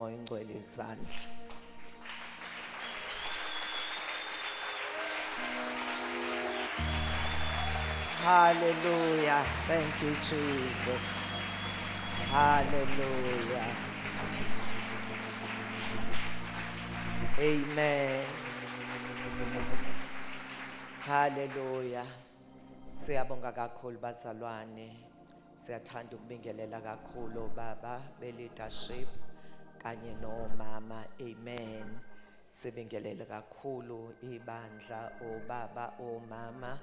Ingcwele izandla. Hallelujah. Thank you, Jesus. Hallelujah. Amen. Hallelujah. Siyabonga kakhulu bazalwane. Siyathanda ukubingelela kakhulu baba be-leadership kanye nomama. Amen. Sibingelele kakhulu ibandla obaba omama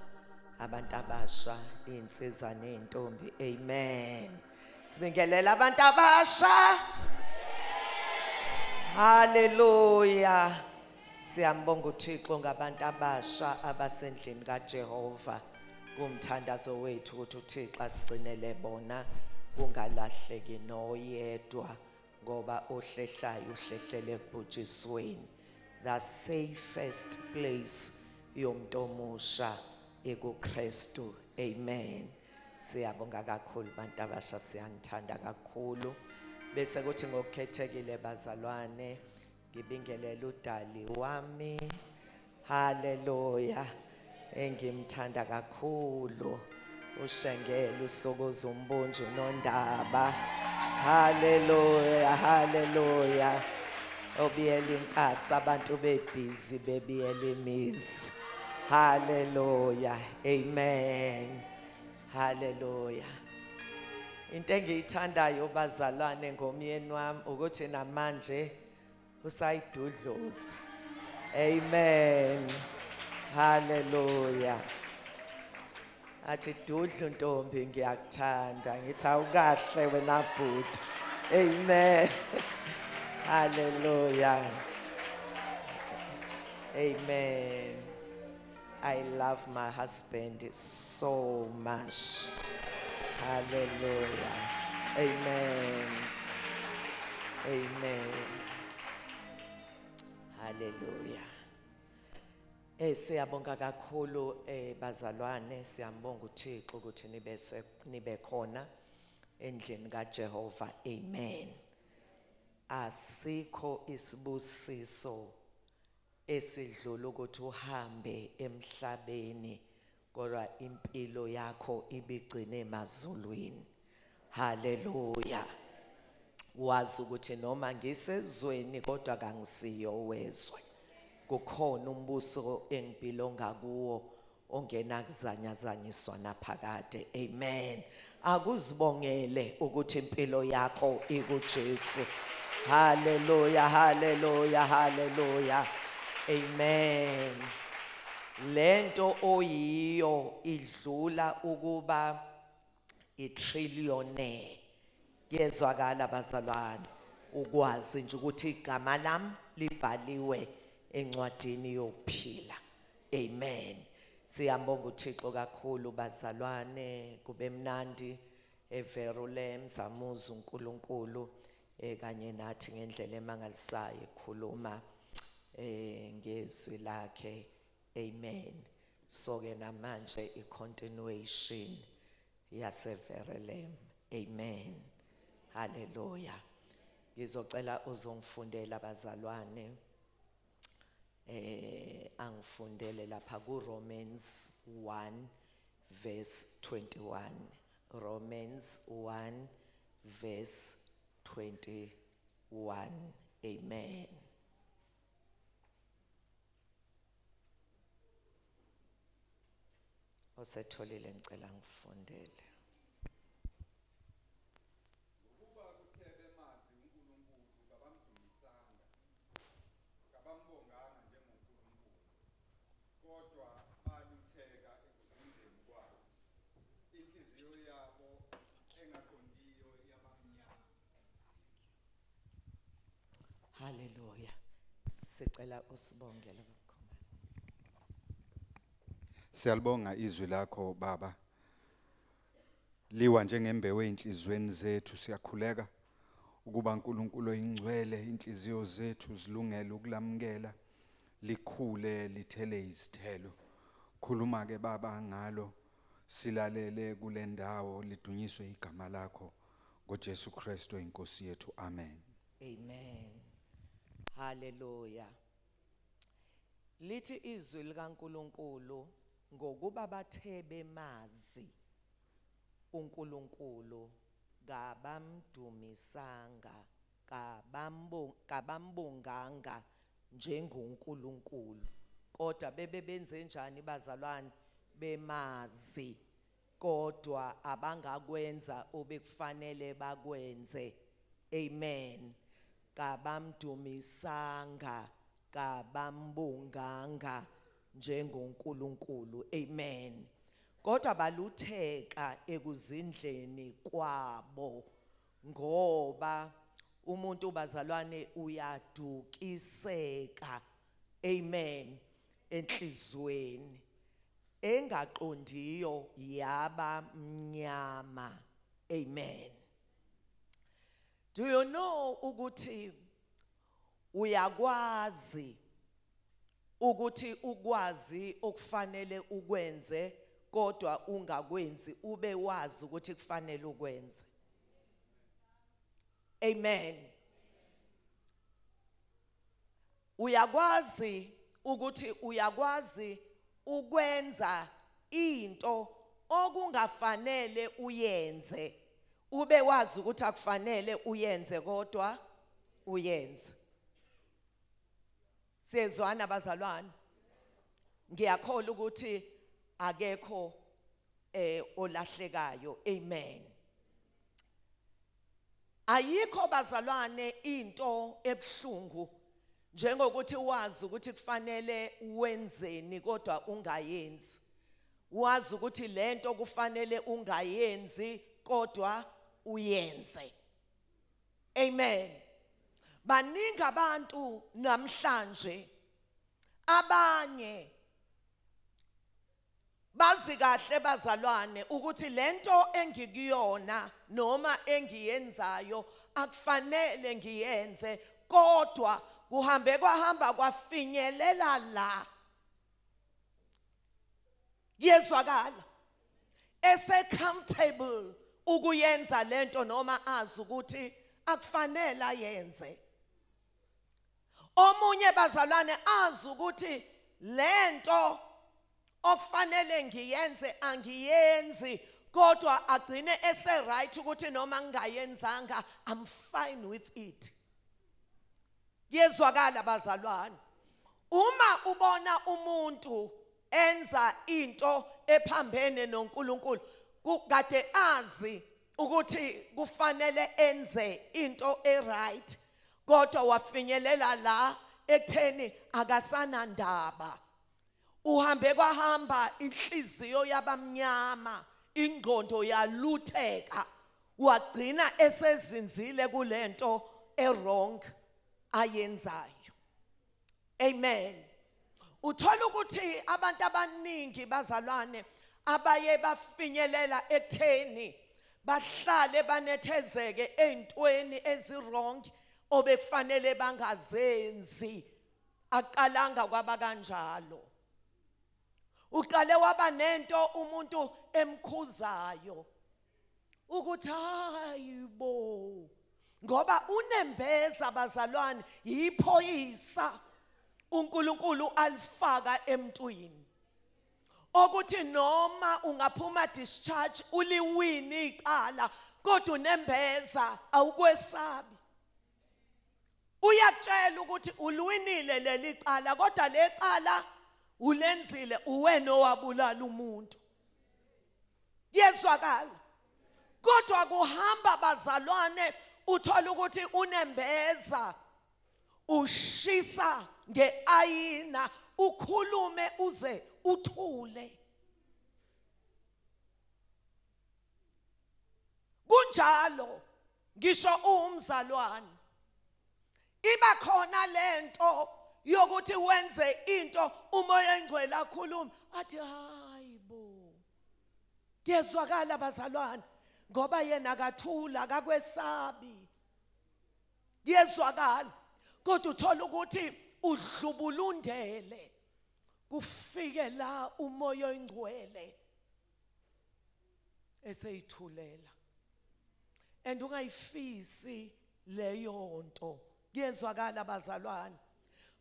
abantu abasha insizwa nentombi. Amen. Sibingelela abantu abasha. Hallelujah. Siyambonga uThixo ngabantu abasha abasendlini kaJehova. Kumthandazo wethu ukuthi uThixo asigcinele bona kungalahleki noyedwa ngoba ohlehlayo uhlehlele ekubhujisweni. The safest place yomuntu omusha ekuKristu. Amen. Siyabonga kakhulu bantu abasha, siyanithanda kakhulu. Bese kuthi ngokukhethekile bazalwane ngibingelela udali wami. Hallelujah. Engimthanda kakhulu uShengela uSokoza uMbunju noNdaba. Hallelujah, hallelujah. Obiyela inkasi abantu bebhizi bebiyela imizi. Hallelujah. Amen. Hallelujah. Into engiyithandayo bazalwane ngomyeni wami ukuthi namanje usayidudluza. Amen. Hallelujah. Athi dudlu ntombi ngiyakuthanda. Ngithi awukahle wena bhuti. Amen. Hallelujah. Amen. I love my husband so much. Hallelujah. Amen. Amen. Hallelujah. Siyabonga kakhulu bazalwane, siyambonga uThixo ukuthi nibe khona endlini kaJehova. Amen. Asikho isibusiso esidlula ukuthi uhambe emhlabeni kodwa impilo yakho ibigcine emazulwini. Hallelujah. Wazi ukuthi noma ngisezweni kodwa kangisiyo wezwe. Kukhona umbuso engibilo ngakuwo ongena kuzanyazanyiswa naphakade. Amen. Akuzibongele ukuthi impilo yakho ikuJesu. Hallelujah, hallelujah, hallelujah. Amen. Lento oyiyo idlula ukuba i-trillionaire. Yezwakala bazalwane ukwazi nje ukuthi igama lami libhaliwe encwadini yokuphila. Amen. Siyambonga uThixo kakhulu bazalwane, kube mnandi Verulem samuza uNkulunkulu kanye nathi ngendlela emangalisayo ekhuluma ngezwi lakhe. Amen. So ke namanje i-continuation yaseVerulem. Amen. Hallelujah. Ngizocela uzongifundela bazalwane angifundele lapha kuRomans 1 verse 21. Romans 1 verse 21. Amen. Osetholile ngicela ngifundele. Hallelujah. Sicela usibongele kakhulu. Siyalibonga izwi lakho baba. Liwa njengembewu enhlizweni zethu, siyakhuleka ukuba uNkulunkulu oyingcwele inhliziyo zethu zilungele ukulamukela, likhule lithele izithelo. Khuluma ke baba ngalo, silalele kule ndawo, lidunyiswe igama lakho ngoJesu Kristu inkosi yethu. Amen. Amen. Hallelujah. Lithi izwi likaNkuluNkulu ngokuba bathe bemazi uNkulunkulu kabamdumisanga kabambonganga njengoNkulunkulu kodwa bebenze njani bazalwane bemazi kodwa abangakwenza obekufanele bakwenze. Amen. Kabamdumisanga kabambonganga njengoNkulunkulu. Amen. Kodwa balutheka ekuzindleni kwabo ngoba umuntu bazalwane uyadukiseka. Amen. Enhlizweni engaqondiyo yaba mnyama. Amen. Do you know ukuthi uyakwazi ukuthi ukwazi okufanele ukwenze kodwa ungakwenzi ube wazi ukuthi kufanele ukwenze. Amen. Uyakwazi ukuthi uyakwazi ukwenza into okungafanele uyenze ube wazi ukuthi akufanele uyenze kodwa uyenze. Sezwana bazalwane. Ngiyakholwa ukuthi akekho olahlekayo. Amen. Ayikho bazalwane into ebhlungu njengokuthi wazi ukuthi kufanele wenzeni kodwa ungayenzi. Wazi ukuthi lento kufanele ungayenzi kodwa uyenze. Amen. Baningi abantu namhlanje abanye bazi kahle bazalwane ukuthi lento engikuyona noma engiyenzayo akufanele ngiyenze kodwa kuhambe kwahamba kwafinyelela la yezwakala comfortable ukuyenza lento noma azi ukuthi akufanele ayenze. Omunye bazalwane azi ukuthi lento okufanele ngiyenze angiyenzi kodwa agcine right ukuthi noma ngingayenzanga I'm fine with it. Yezwakala bazalwane. Uma ubona umuntu enza into ephambene noNkulunkulu kade azi ukuthi kufanele enze into right kodwa wafinyelela la ekutheni akasana ndaba. Uhambe kwahamba inhliziyo yabamnyama, ingqondo yalutheka, wagcina esezinzile kulento wrong ayenzayo. Amen. Uthola ukuthi abantu abaningi bazalwane abaye bafinyelela ekutheni bahlale banethezeke ezintweni ezirong obekufanele bangazenzi. Aqalanga kwaba kanjalo. Uqale waba nento umuntu emkhuzayo ukuthi hayibo ngoba unembeza bazalwane yiphoyisa uNkulunkulu alifaka emntwini ukuthi noma ungaphuma discharge uliwini icala kodwa unembeza awukwesabi. Uyakutshela ukuthi uliwinile leli cala kodwa le cala ulenzile uwena owabulala umuntu. Yezwakala. Kodwa kuhamba bazalwane uthola ukuthi unembeza ushisa ngeayina ukhulume uze uthule. Kunjalo ngisho umzalwane iba khona lento yokuthi wenze into umoya engcwele akhuluma athi hayibo. Yezwakala bazalwane ngoba yena akathula akakwesabi. Yezwakala. Kodwa uthola ukuthi udlubulundele kufike la umoya engcwele eseyithulela. And ungayifisi leyo nto. Kuyezwakala bazalwane.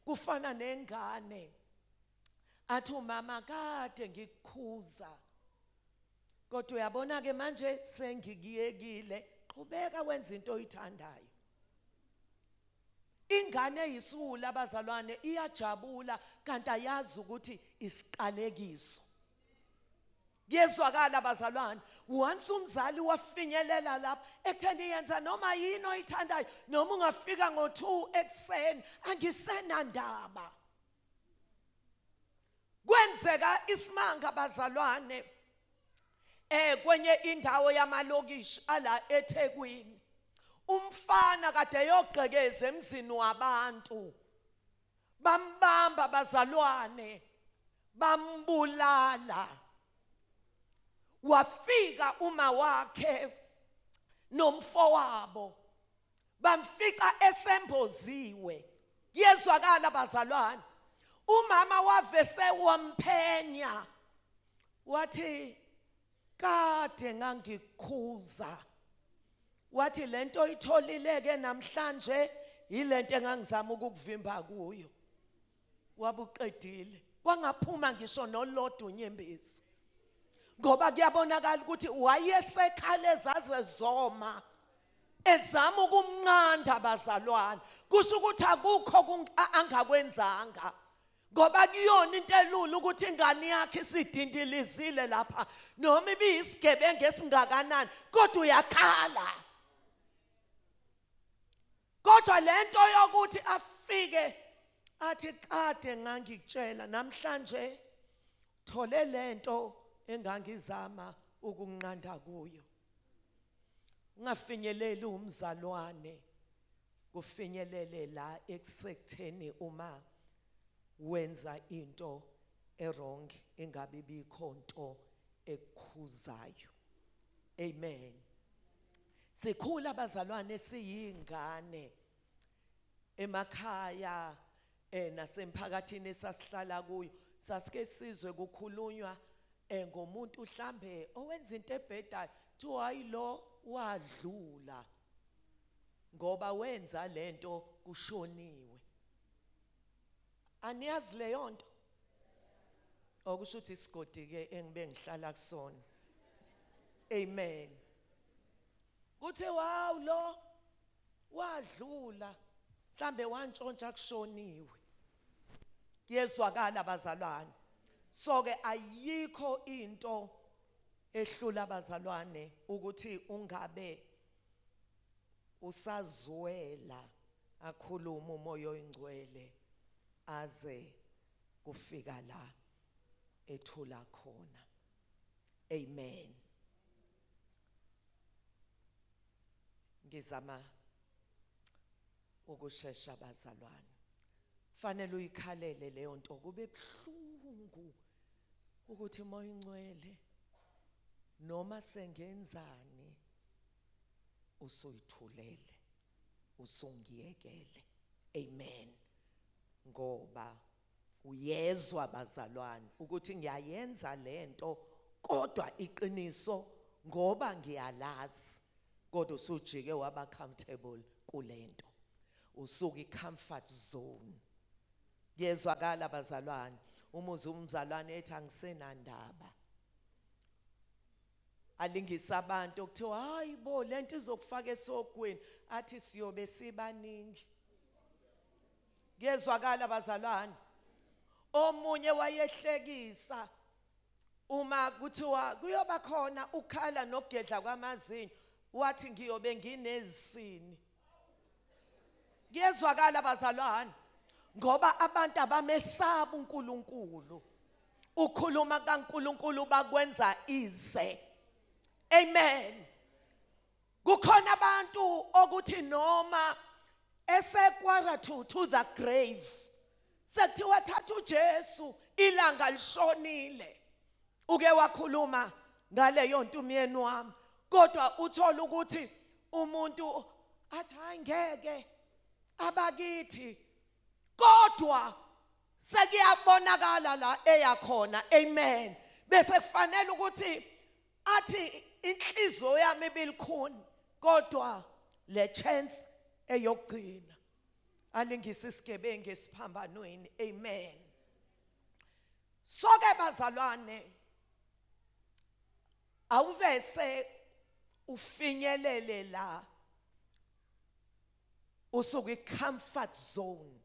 Kufana nengane athi umama kade ngikukhuza, kodwa uyabona ke manje sengikiyekile, qhubeka wenza into oyithandayo. Ingane eyisula abazalwane iyajabula kanti ayazi ukuthi isiqalekiso. Kuyezwakala abazalwane. Once umzali wafinyelela lapha ekutheni yenza noma yini oyithandayo, noma ungafika ngo2 ekseni angisenandaba. Kwenzeka isimanga abazalwane kwenye indawo yamalokishi ala eThekwini. Umfana kade eyogqekeza emzini wabantu, bambamba abazalwane, bambulala. Wafika uma wakhe nomfowabo, bamfica esemboziwe. Yezwakala abazalwane. Umama wavese wamphenya wathi kade ngangikukhuza, wathi lento oyitholileke namhlanje yilento engangizama ukukuvimba kuyo. Wabuqedile, kwangaphuma ngisho nolodwa unyembezi, ngoba kuyabonakala ukuthi wayesekhale zaze zoma ezama ukumnqanda abazalwane. Kusho ukuthi akukho angakwenzanga, ngoba kuyona into elula ukuthi ingane yakhe isidindilizile lapha, noma ibiyisigebengu esingakanani, kodwa uyakhala. Kodwa lento yokuthi afike athi kade ngangikutshela, namhlanje thole lento engangizama ukunqanda kuyo. Ungafinyeleli umzalwane, kufinyelele la eksekutheni uma wenza into errong, engabe bikhonto ekukhuzayo. Amen. Sikhula abazalwane siyingane emakhaya nasemphakathini esasihlala kuyo, sasike sizwe kukhulunywa ngomuntu mhlambe owenza into ebhedayo, thi hayi lo wadlula ngoba wenza lento kushoniwe. Aniyazi leyo nto? Okusho ukuthi isigodi ke engibe ngihlala kusona. Amen. Kuthi wow lo wadlula, mhlambe wantshontsha kushoniwe. Kuyezwakala abazalwane. So ke ayikho into ehlula abazalwane ukuthi ungabe usazwela akhuluma umoya oyingcwele aze kufika la ethula khona. Amen. Ngizama ukushesha abazalwane. Fanele uyikhalele leyo nto, kube buhlungu ukuthi umoya oyingcwele noma sengenzani usuyithulele, usungiyekele. Amen. Ngoba uyezwa abazalwane ukuthi ngiyayenza lento, kodwa iqiniso ngoba ngiyalazi, kodwa usujike waba comfortable kulento, usuka i-comfort zone. Yezwakala abazalwane. Umuzi umzalwane ethi angisenandaba, alingisa abantu okuthiwa hayi bo lento izokufaka esogweni, athi siyobe sibaningi. Kuyezwakala abazalwane. Omunye wayehlekisa uma kuthiwa kuyoba khona ukhala nokugedla kwamazinyo, wathi ngiyobe nginezisini. Kuyezwakala abazalwane. Ngoba abantu abamesaba uNkulunkulu, ukhuluma kaNkulunkulu bakwenza ize. Amen. Kukhona abantu okuthi noma esekwara to the grave, sekuthiwa thatha uJesu ilanga lishonile, uke wakhuluma ngaleyo nto umyeni wami, kodwa uthola ukuthi umuntu athi hayi ngeke abakithi, kodwa sekuyabonakala la eyakhona. Amen. Bese kufanele ukuthi athi inhliziyo yami ibilikhuni, kodwa le chance eyokugcina alingisa isigebengu esiphambanweni. Amen. Soke bazalwane, awuvese ufinyelele la usuka i-comfort zone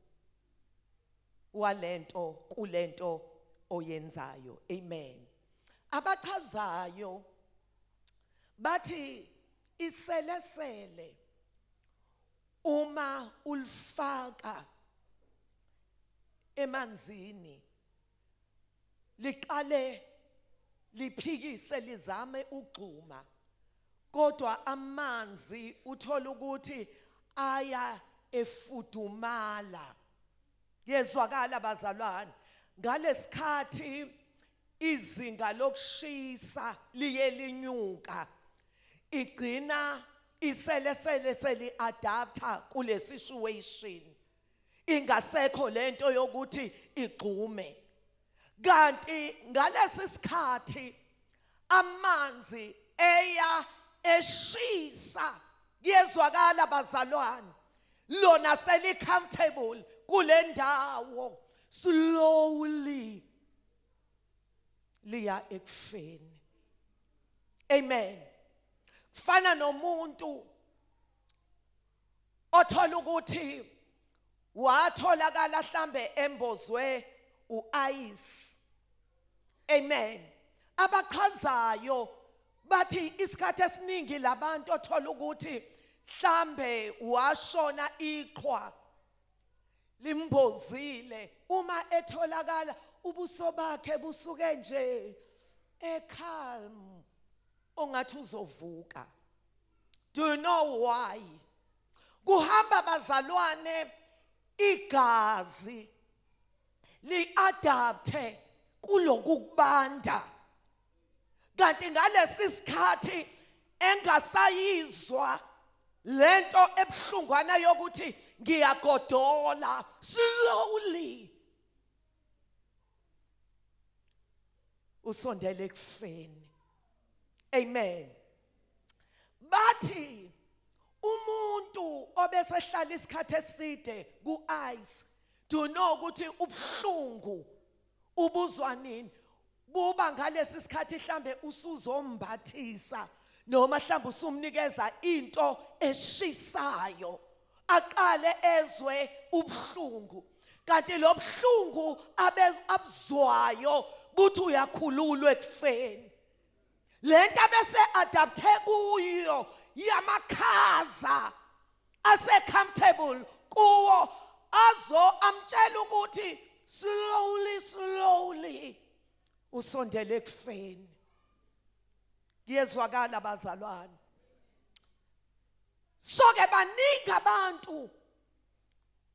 walento kulento oyenzayo. Amen. Abachazayo bathi iselesele uma ulifaka emanzini liqale liphikise lizame ugxuma, kodwa amanzi uthola ukuthi aya efudumala. Yezwakala bazalwane, ngalesikhathi izinga lokushisa liye linyuka, igcina iselesele seli adapter kule situation, ingasekho lento yokuthi igxume. Kanti ngalesi sikhathi amanzi eya eshisa, yezwakala bazalwane, lona seli comfortable kule ndawo, slowly liya ekufeni. Amen. Kufana nomuntu othola ukuthi watholakala mhlambe embozwe uice. Amen. Abachazayo bathi isikhathi esiningi labantu othola ukuthi mhlambe washona iqhwa limbozile, uma etholakala ubuso bakhe busuke nje calm, ongathi uzovuka. Do you know why? Kuhamba bazalwane igazi li-adapte kulokubanda, kanti ngalesi sikhathi engasayizwa lento ebuhlungwana yokuthi ngiyagodola, slowly usondele ekufeni. Amen. Bathi umuntu obesehlala isikhathi eside ku-ice, do know ukuthi ubuhlungu ubuzwa nini, buba ngalesi sikhathi mhlambe usuzombathisa noma mhlambe usumnikeza into eshisayo, aqale ezwe ubuhlungu, kanti lo buhlungu abuzwayo buthi uyakhululwa ekufeni. Lento bese adapte kuyo yamakhaza ase comfortable kuwo, amtshela ukuthi slowly usondele ekufeni. Yezwakala bazalwane, soke baningi abantu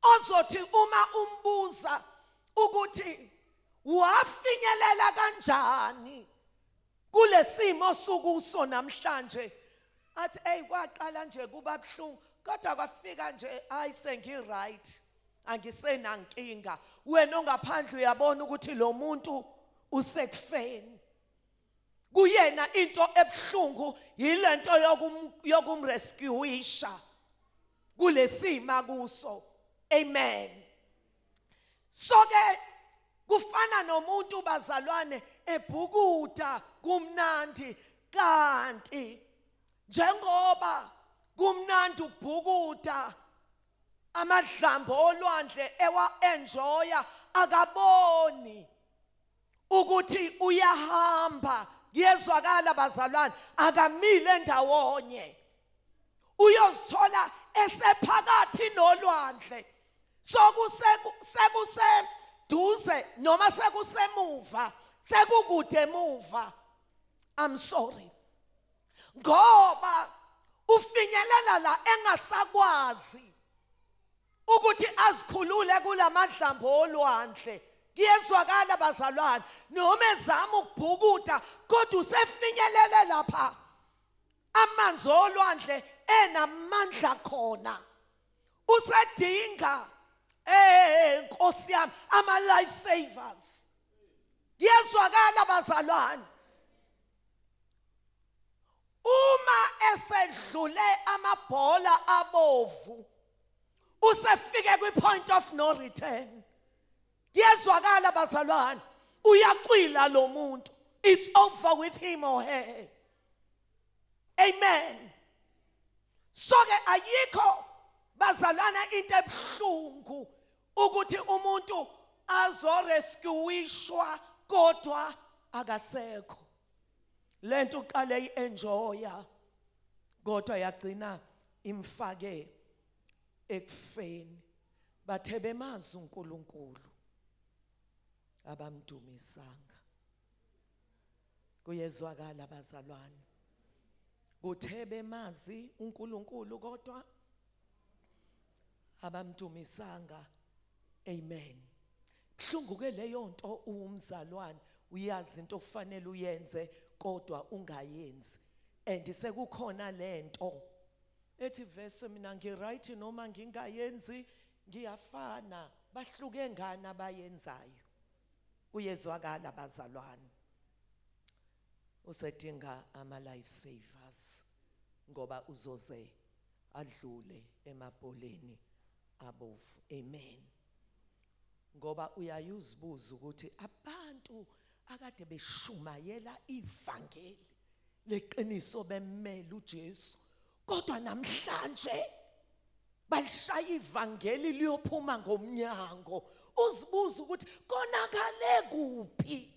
ozothi uma umbuza ukuthi wafinyelela kanjani kulesimo sokuso namhlanje, athi hey kwaqala nje kuba buhlungu kodwa kwafika nje hayi sengiright, angisenankinga. Wena ongaphandle uyabona ukuthi lo muntu usekufeni, kuyena into ebuhlungu yilento yokumrescueisha kulesima kuso. Amen. Soke kufana nomuntu bazalwane ebhukuda kumnandi, kanti njengoba kumnandi ukubhukuda amadlambo olwandle ewa-enjoya, akaboni ukuthi uyahamba. Yezwakala bazalwane, akamile ndawonye, uyozithola esephakathi nolwandle, sekuseduze noma sekusemuva, sekukude emuva. I'm sorry, ngoba ufinyelela la engasakwazi ukuthi azikhulule kulamadlambo olwandle. Kuyezwakala bazalwane, noma ezama ukubhukuda kodwa usefinyelele lapha amanzi olwandle enamandla khona, usedinga Nkosi yami ama life savers. Kuyezwakala bazalwane, uma esedlule amabhola abovu usefike kwi-point of no return. Kuyezwakala bazalwane, uyaqwila lo muntu. It's over with him or her. Amen. So-ke ayikho bazalwana into ebuhlungu ukuthi umuntu azorescuishwa kodwa akasekho. Lento uqale i-enjoya kodwa yagcina imfake ekufeni. Bathe bemazi uNkulunkulu abamdumisanga. Kuyezwakala bazalwane. Uthe bemazi uNkulunkulu kodwa abamdumisanga. Amen. Buhlungu ke leyo nto umzalwane uyazi into okufanele uyenze kodwa ungayenzi. And sekukhona lento ethi verse mina ngiright noma ngingayenzi ngiyafana. Bahluke ngani abayenzayo? Kuyezwakala bazalwane. Usedinga ama life savers ngoba uzoze adlule emabholeni abovu. Amen. Ngoba uyayizibuza ukuthi abantu akade beshumayela ivangeli leqiniso bemmele uJesu kodwa namhlanje balishaya ivangeli liyophuma ngomnyango. Uzibuza ukuthi konakale kuphi?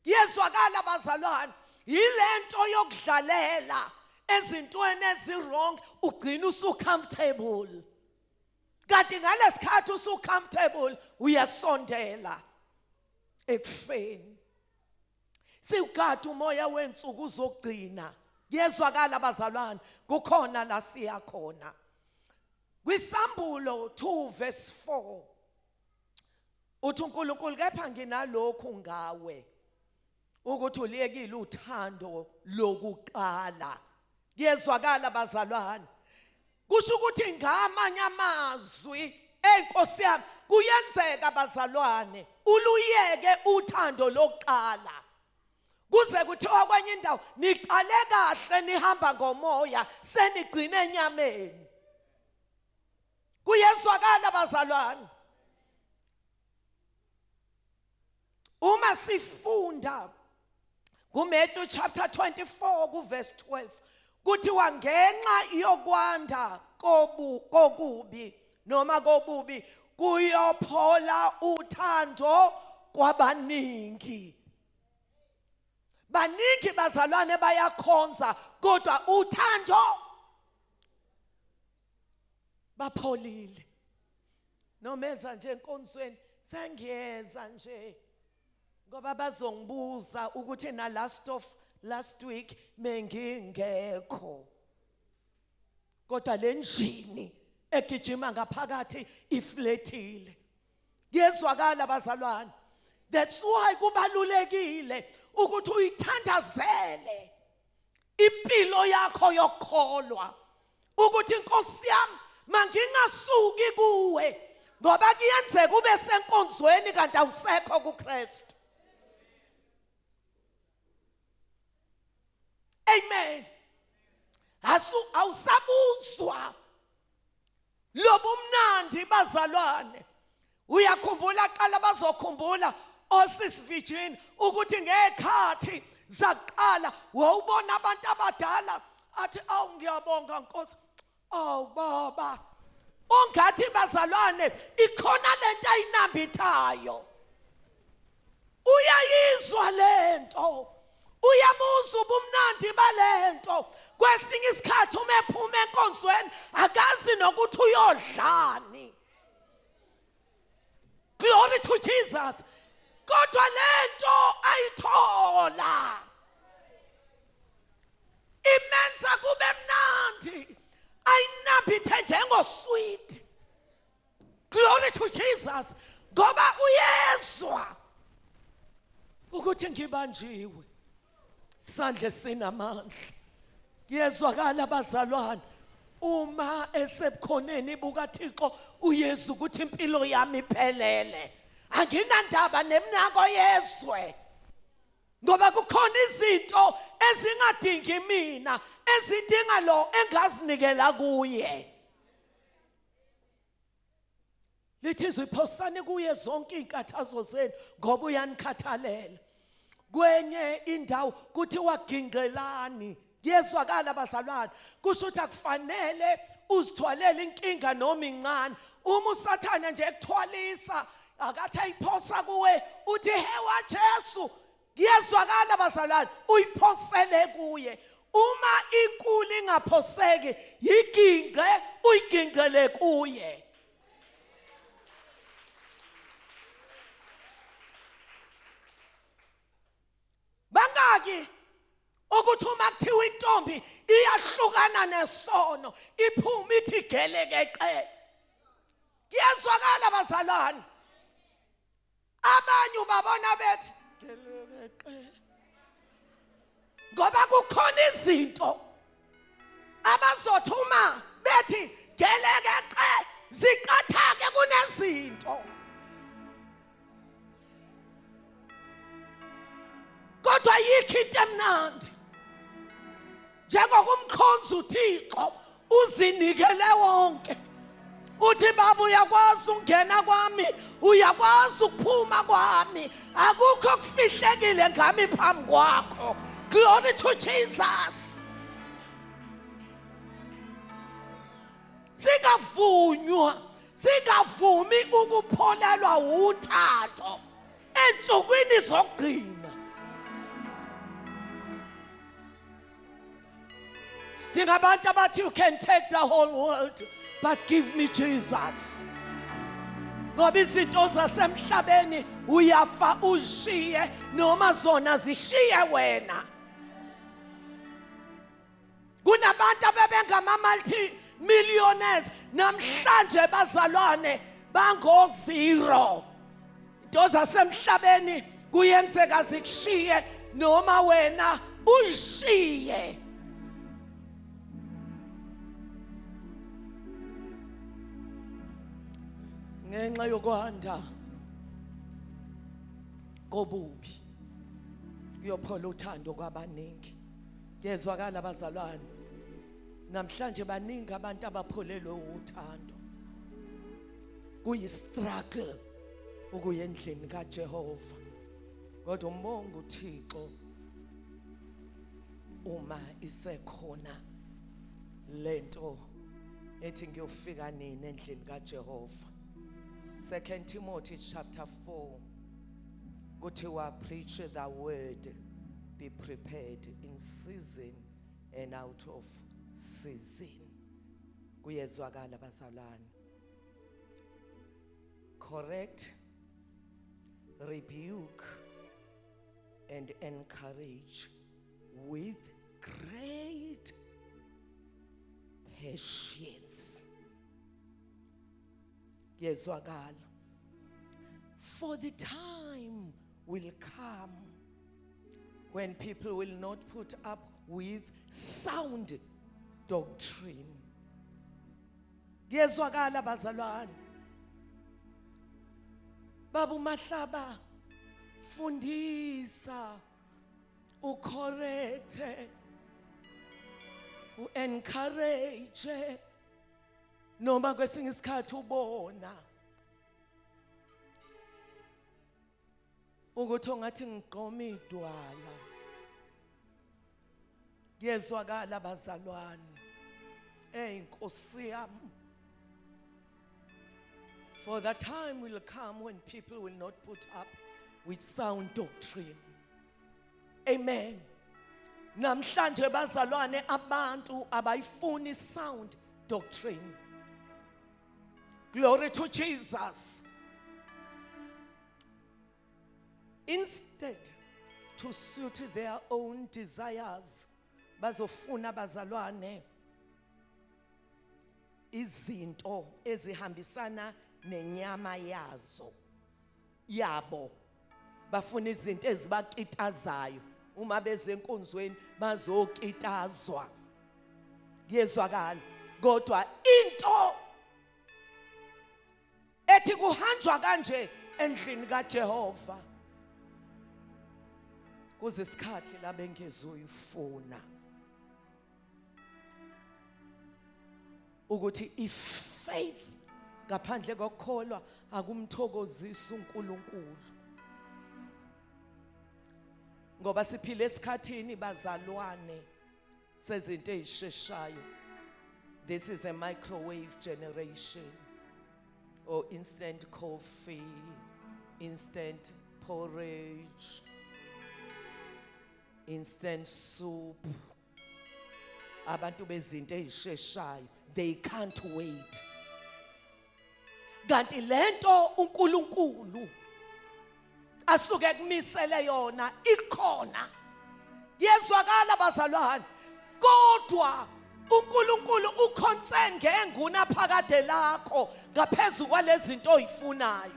Yezwakala bazalwane, yilento yokudlalela ezintweni ezirong ugcina usucomfortable. Kanti ngalesikhathi usucomfortable uyasondela ekufeni. Siwugada umoya wensuku uzogcina. Yezwakala bazalwane, kukhona la siya khona. Kwisambulo 2 verse 4 uthi uNkulunkulu kepha nginalokhu ngawe ukuthi uliyekile uthando lokuqala. Yezwakala bazalwane, kusho ukuthi ngamanye amazwi enkosi yami kuyenzeka bazalwane uluyeke uthando lokuqala. Kuze kuthiwa kwenye indawo niqale kahle nihamba ngomoya senigcine enyameni. Kuyezwakala bazalwane. Uma sifunda kuMatthew chapter 24 ku verse 12 kuthiwa ngenxa yokwanda kokubi noma kobubi kuyophola uthando kwabaningi. Baningi bazalwane bayakhonza kodwa uthando bapholile. Nomeza nje enkonzweni sengiyeza nje ngoba bazongibuza ukuthi na last week mengingekho. Kodwa lenjini egijima ngaphakathi ifletile. Yezwakala bazalwane. That's why kubalulekile ukuthi uyithandazele impilo yakho yokholwa. Ukuthi inkosi yami mangingasuki kuwe ngoba kuyenzeka ube senkonzweni kanti awusekho kuKristu. Amen. Awusabuzwa lobumnandi bazalwane. Uyakhumbula qala bazokhumbula osis Virgin ukuthi ngekhathi zaqala wawubona abantu abadala athi awu ngiyabonga Nkosi. Awu baba. Ongathi bazalwane ikhona lento ayinambithayo. Uyayizwa lento. Uyabuza ubumnandi balento. Kwesinye isikhathi uma ephuma enkonzweni akazi nokuthi uyodlani. Glory to Jesus. Kodwa lento ayithola imenza kube mnandi, ayinambithe njengosweet. Glory to Jesus. Ngoba uyezwa ukuthi ngibanjiwe, sandle sinamandla. Yezwakala bazalwane, uma esebukhoneni bukaThixo uyezwa ukuthi impilo yami iphelele. Anginandaba nemnako yezwe. Ngoba kukhona izinto ezingadingi mina, ezidinga lo engazinikela kuye. lithi ziphosani kuye zonke inkathazo zenu ngoba uyanikhathalela. Kwenye indawo kuthiwa gingelani. Yezwakala bazalwane, kusho ukuthi akufanele uzithwalele inkinga noma incane. Uma usathana nje ekuthwalisa akathi ayiphosa kuwe uthi hewa Jesu, yezwakala bazalwane, uyiphosele kuye. Uma inkulu ingaphoseki yiginge, uyigingele kuye. Bangaki ukuthi uma kuthiwa intombi iyahlukana nesono iphuma ithi gelekeqe. Kuyezwakala bazalwane, abanye ubabona bethi gelekeqe ngoba kukhona izinto abazothi uma bethi gelekeqe ziqathake kunezinto. Kodwa yikho into emnandi njengokumkhonza uThixo uzinikele wonke. Uthi baba uyakwazi ungena kwami, uyakwazi ukuphuma kwami, akukho kufihlekile ngami phambi kwakho. Glory to Jesus. Singavumi ukupholelwa uthando ensukwini zokugcina. Dingabantu abathi you can take the whole world but give me Jesus. Ngoba izinto zasemhlabeni uyafa ushiye noma zona zishiye wena. Kunabantu abebengama multi-millionaires namhlanje bazalwane bango zero. Into zasemhlabeni kuyenzeka zikushiye noma wena ushiye. Ngenxa yokwanda kobubi kuyophola uthando kwabaningi. Yezwakala bazalwane, namhlanje baningi abantu abapholelwe uthando. Kuyi-struggle ukuya endlini kaJehova. Kodwa umbonga uThixo uma isekhona lento ethi ngiyofika nini endlini kaJehova. 2 Timothy chapter 4 kuthiwa preach the word, be prepared in season and out of season. Kuyezwakala bazalwane. Correct, rebuke and encourage with great patience. Yezwakala. For the time will come when people will not put up with sound doctrine. Yezwakala bazalwane. Babu Mahlaba, fundisa, ucorrecte, encourage. Noma kwesinye isikhathi ubona ukuthi ongathi ngigqoma idwala. Yezwakala bazalwane, Nkosi yami. For the time will come when people will not put up with sound doctrine. Amen. Namhlanje bazalwane abantu abayifuni sound doctrine. Glory to Jesus. Instead, to suit their own desires, bazofuna bazalwane izinto ezihambisana nenyama yazo yabo. Bafuna izinto ezibakitazayo. Uma beze enkonzweni bazokitazwa. Yezwakala. Kodwa into ethi kuhanjwa kanje endlini kaJehova kuzisikhathi la bengezuyifuna ukuthi if faith ngaphandle kokukholwa akumthokozisi uNkulunkulu. Ngoba siphila esikhathini bazalwane sezinto ezisheshayo. This is a microwave generation, or instant coffee, instant porridge, instant soup. Abantu bezinto ezisheshayo, they can't wait. Kanti lento uNkulunkulu asuke kumisele yona ikhona. Yezwakala bazalwane. Kodwa uNkulunkulu uconcern ngenguna phakade lakho ngaphezulu kwalezi zinto oyifunayo.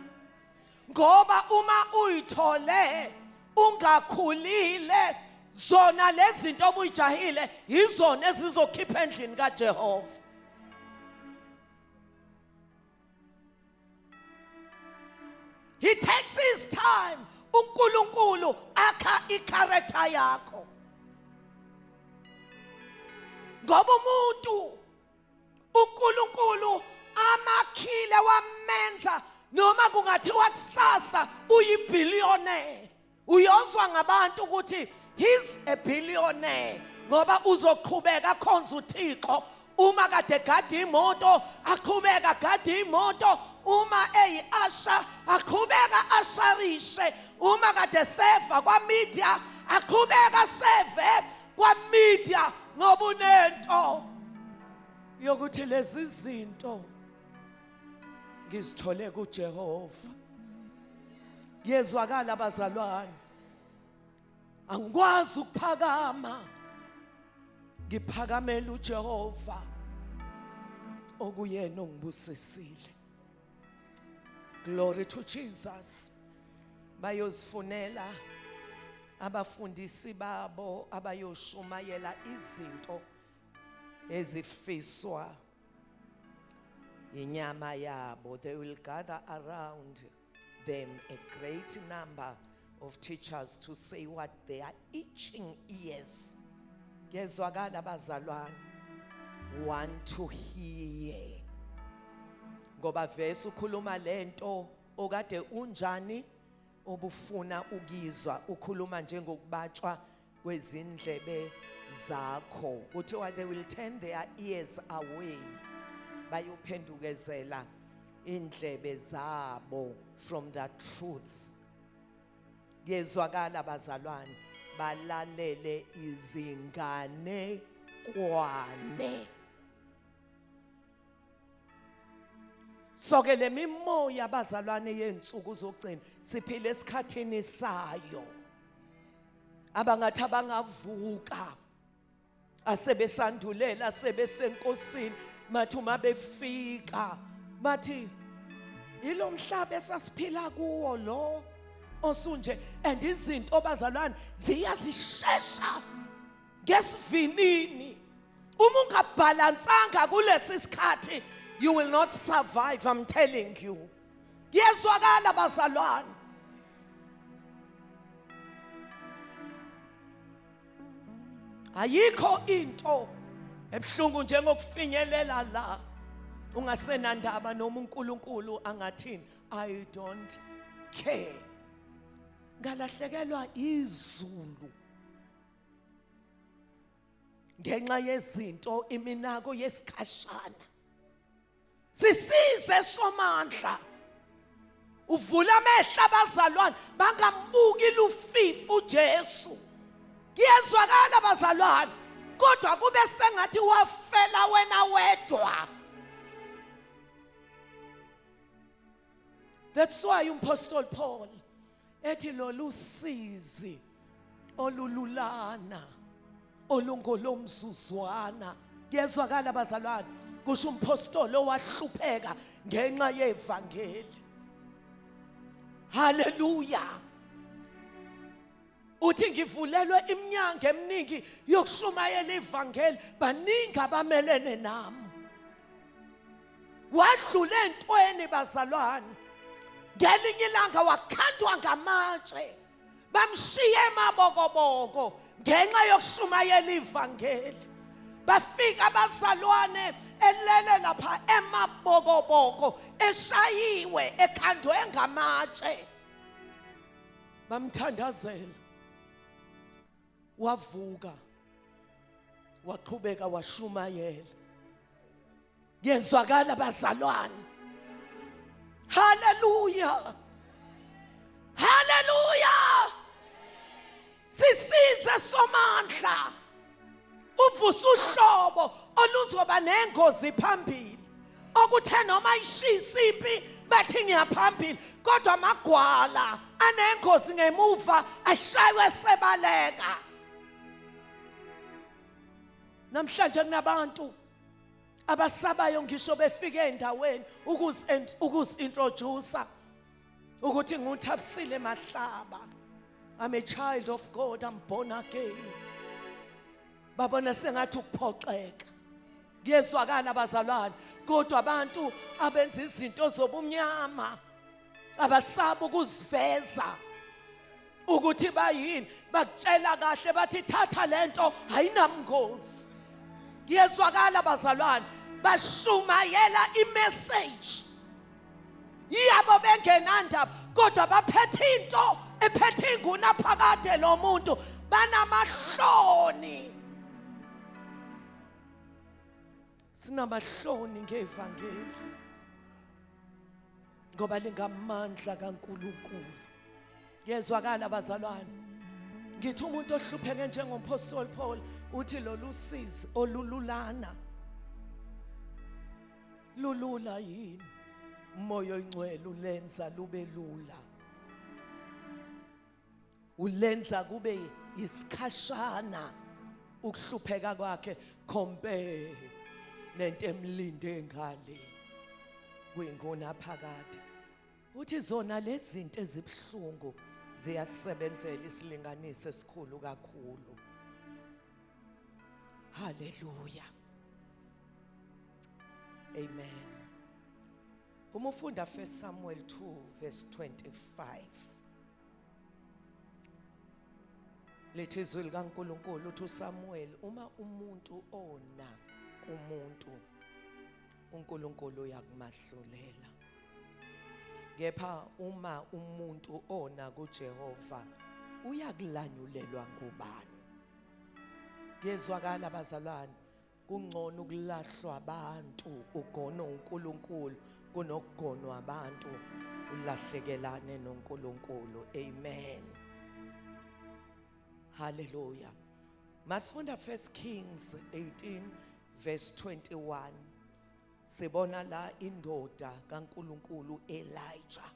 Ngoba uma uyithole ungakhulile, zona lezi zinto obuyijahile izona ezizokhipha endlini kaJehova. He takes his time. uNkulunkulu akha icharacter yakho. Ngoba umuntu uNkulunkulu amakhile wamenza noma kungathiwa kusasa uyibillionaire. Uyozwa ngabantu ukuthi he's a billionaire ngoba uzoqhubeka khonza uThixo. Uma kade gadi imoto aqhubeka gadi imoto, uma asha aqhubeka asharishe, uma kade seva kwa media aqhubeka seve kwa media ngoba unento yokuthi lezi zinto ngizithole kuJehova. Yezwakala bazalwane, angikwazi ukuphakama ngiphakamela uJehova okuyena ongibusisile. Glory to Jesus. Bayozifunela abafundisi babo abayoshumayela izinto ezifiswa inyama yabo. They will gather around them a great number of teachers to say what their itching ears, gezwakala bazalwane, want to hear. Ngoba vese ukhuluma lento okade unjani obufuna ukizwa, ukhuluma njengokubatshwa kwezindlebe zakho. Kuthiwa they will turn their ears away, bayophendukezela indlebe zabo from the truth. Yezwakala bazalwane, balalele izingane kwane. Soke le mimoya bazalwane yensuku zogcina siphile esikhathini sayo. Abangathi abangavuka asebesandulela sebesenkosini, mathi uma befika bathi yilo mhlaba esasiphila kuwo lo osunje. And izinto bazalwane ziyazishesha ngesivinini. Uma ungabhalansanga kulesi sikhathi, you will not survive, I'm telling you. Yezwakala bazalwane. Ayikho into ebhlungu njengokufinyelela la ungasenandaba noma uNkulunkulu angathini. I don't care. Ngalahlekelwa izulu ngenxa yezinto iminako yesikhashana. Sisize somandla. Uvula amehlo abazalwane bangambuki lufifu uJesu. Kuyezwakala bazalwane, kodwa kube sengathi wafela wena wedwa. That's why uMapostle Paul ethi lolu sizi olululana olungolomzuzwana. Kuyezwakala bazalwane, kusho umpostoli owahlupheka ngenxa yevangeli. Hallelujah. Uthi ngivulelwe iminyango eminingi yokushumayela ivangeli, baningi abamelene nami. Wadlula entweni bazalwane, ngelinye ilanga wakhandwa ngamatshe, bamshiya emabokoboko ngenxa yokushumayela ivangeli. Bafika abazalwane elele lapha emabokoboko eshayiwe ekhandwe ngamatshe bamthandazela wavuka waqhubeka washumayela yezwakala bazalwane haleluya haleluya sisize somandla uvusa uhlobo oluzoba nengozi phambili okuthe noma ishisa impi bathi ngiyaphambili kodwa amagwala anengozi ngemuva ashaywe sebaleka namhlanje kunabantu abasabayo ngisho befike endaweni ukuzintroduce ukuthi nguthabisile Mahlaba, I'm a child of God, I'm born again. Babona sengathi ukuphoxeka kuyezwakala bazalwane kodwa abantu abenza izinto zobumnyama abasaba ukuziveza ukuthi bayini bakutshela kahle bathi thatha lento ayinamngozi kuyezwakala bazalwane bashumayela imessage yabo bengenandaba kodwa baphethe into ephethe inguna phakade lo muntu banamahloni sinamahloni ngevangeli ngoba lingamandla kaNkulunkulu yezwakala bazalwane ngithi umuntu ohlupheke njengompostoli Paul uthi lolu sizi olululana lulula yini umoya oyingcwele ulenza lube lula ulenza kube isikhashana ukuhlupheka kwakhe compare nento emlinde ngale kwingona phakade uthi zona lezi zinto ezibhlungu ziyasebenzela isilinganiso esikhulu kakhulu haleluya amen. Uma ufunda 1 Samuel 2 verse 25 lethi izwi likaNkulunkulu uthi uSamuel uma umuntu ona kumuntu uNkulunkulu uyakumahlulela kepha uma umuntu ona kuJehova uyakulanyulelwa ngubani kezwakala bazalwane kungcono ukulahlwa abantu ugono uNkulunkulu kunokugonwa abantu ulahlekelane noNkulunkulu amen hallelujah. Masifunda 1 Kings 18 verse 21 sibona la indoda kaNkulunkulu Elijah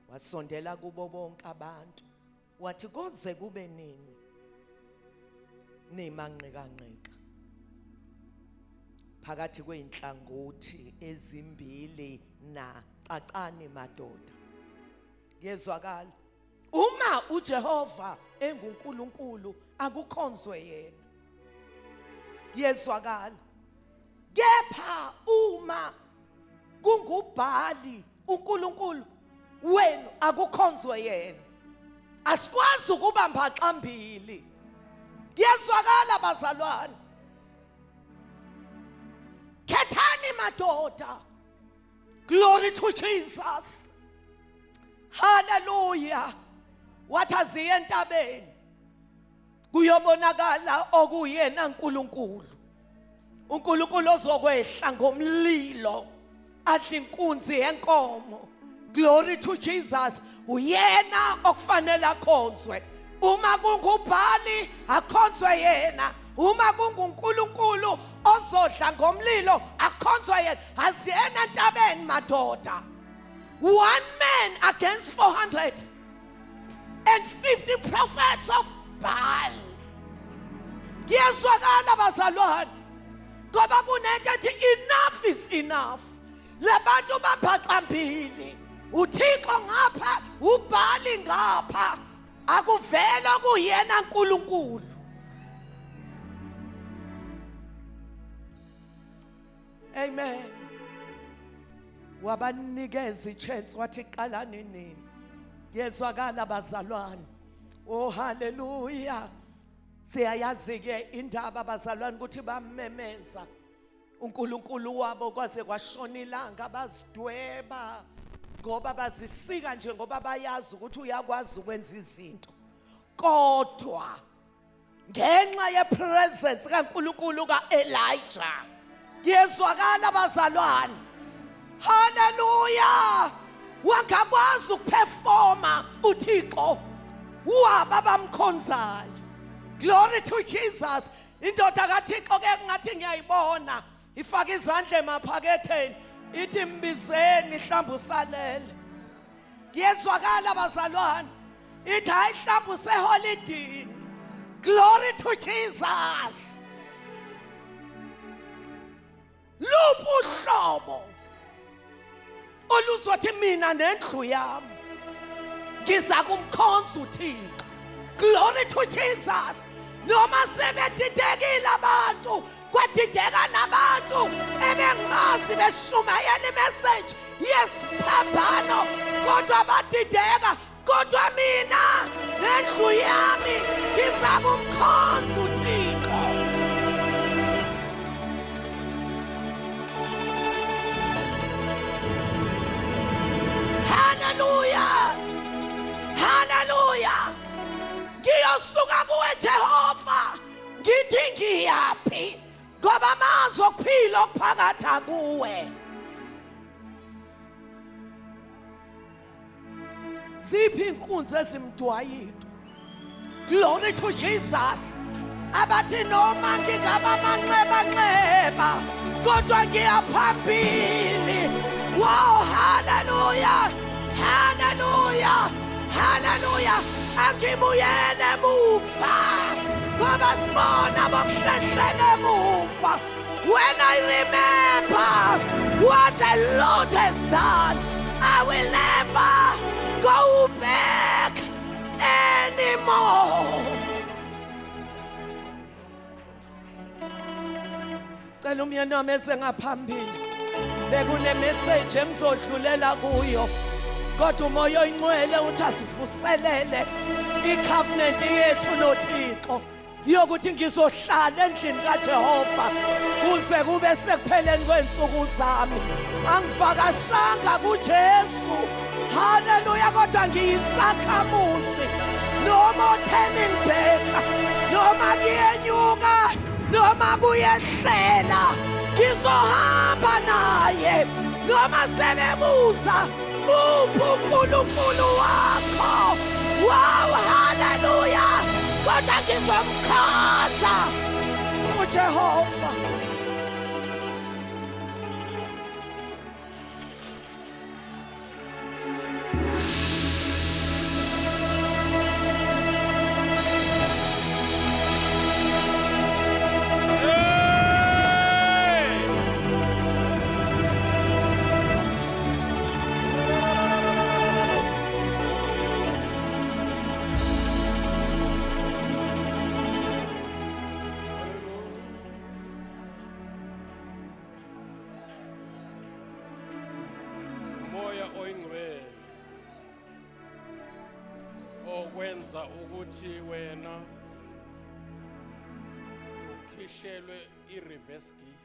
wasondela kubo bonke abantu wathi koze kube nini nimanqika-nqika phakathi kweinhlangothi ezimbili na cacani madoda yezwakala uma uJehova enguNkulunkulu akukhonzwe yena yezwakala kepha uma kungubhali uNkulunkulu wenu akukhonzwe yena asikwazi ukubamba xambili yezwakala bazalwane khethani madoda glory to Jesus hallelujah wathaziye entabeni kuyobonakala okuyena uNkulunkulu uNkulunkulu ozokwehla ngomlilo adla inkunzi yenkomo glory to Jesus uyena okufanele akhonzwe uma kungubhali akhonzwe yena uma kunguNkulunkulu ozodla ngomlilo akhonzwe yena aziyena entabeni madoda 1 man against 450 prophets of Baal kuyezwakala bazalwane ngoba kunento ethi enough is enough labantu bamphaqambili uThixo ngapha uBhali ngapha akuvela kuyena uNkulunkulu amen wabanikeza ichance wathi qalani nini yezwakala bazalwane oh haleluya siyayazi ke indaba bazalwane ukuthi bamemeza uNkulunkulu wabo kwaze kwashona ilanga bazidweba ngoba bazisika nje ngoba bayazi ukuthi uyakwazi ukwenza izinto kodwa ngenxa yepresence kaNkulunkulu kaElijah yezwakala bazalwane haleluya wangakwazi ukuperforma uThixo waba bamkhonzayo. Glory to Jesus. Indoda kaThixo ke ngathi ngiyayibona ifaka izandla emaphaketheni ithi mbizeni mhlamba usalele. Yezwakala bazalwane ithi hayi mhlamba useholidini. Glory to Jesus. Luphi uhlobo oluzothi mina nendlu yami ngiza kumkhonza uThixo. Glory to Jesus. Noma sebedidekile abantu kwadideka nabantu ebengazi beshumayela imessage yesiphambano kodwa badideka kodwa mina nendlu yami ngiza kumkhonza uThixo. Hallelujah. Hallelujah. Ngiyosuka kuwe Jehova ngithi ngiyaphi ngoba amazwi okuphila okuphakatha kuwe. Ziphi inkunzi ezimdwayito. Glory to Jesus. Abathi noma ngingaba manxeba kodwa ngiyaphambili. Wow, hallelujah. Hallelujah. Hallelujah. Angibuyele muva ngoba sibona bokuhlehlela emuva. When I remember what the Lord has done, I will never go back anymore. Cela umyeni wami esengaphambili bekune message emzodlulela kuyo kodwa umoya oyingcwele uthi asivuselele icovenant yethu noThixo yokuthi ngizohlala endlini kaJehova kuze kube sekupheleni kwensuku zami. Angivakashanga kuJesu haleluya kodwa ngiyisakhamuzi noma turning back noma kuyenyuka noma kuyehlela ngizohamba naye noma sebebuza uNkulunkulu wakho. Wow, hallelujah. Kodwa ngizomkhonza uJehova. okwenza ukuthi wena ukhishelwe i-reverse gear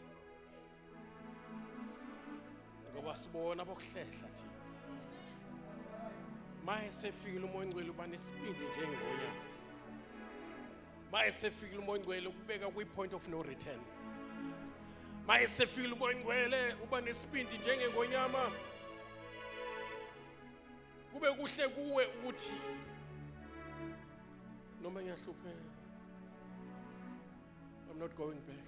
ngoba sibona bokuhlehla thina maye sefikile umoya ongcwele uba nesibindi njengengonyama maye sefikile umoya ongcwele ukubeka kwi-point of no return maye sefikile umoya ongcwele uba nesibindi njengengonyama kube kuhle kuwe ukuthi noma ngiyahlupheka I'm not going back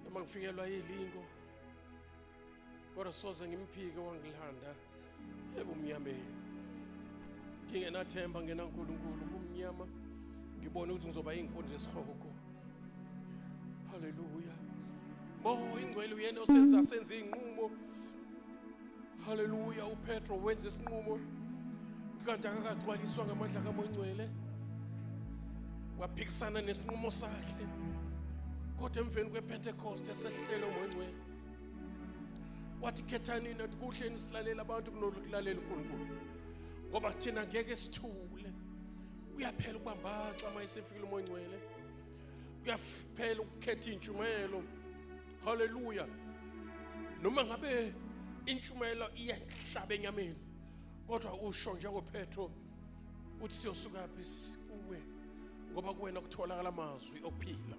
noma ngifikelwa yilingo kodwa soze ngimphike wangilanda ebumnyameni ngingenathemba ngenaNkulunkulu kumnyama ngibona ukuthi ngizoba inkonzo yesihogo. Haleluya. Ingcwele uyena osenza senza inqumo. Haleluya. uPetro wenza isinqumo kanti akagcwaliswa ngamandla kaMoya Ngcwele waphikisana nesinqumo sakhe kodwa emveni kwePentecost esehlelo uMoya Ngcwele wathi khethani nathi kuhle nisilalela abantu kunokulalela uNkulunkulu ngoba thina ngeke sithule kuyaphela ukubambaxa uma esefikile uMoya Ngcwele kuyaphela ukukhetha intshumayelo Hallelujah. Noma ngabe intshumayelo iyahlaba enyameni, kodwa usho njengoPetro uthi siyosuka phi kuwe ngoba kuwena kutholakala amazwi okuphila.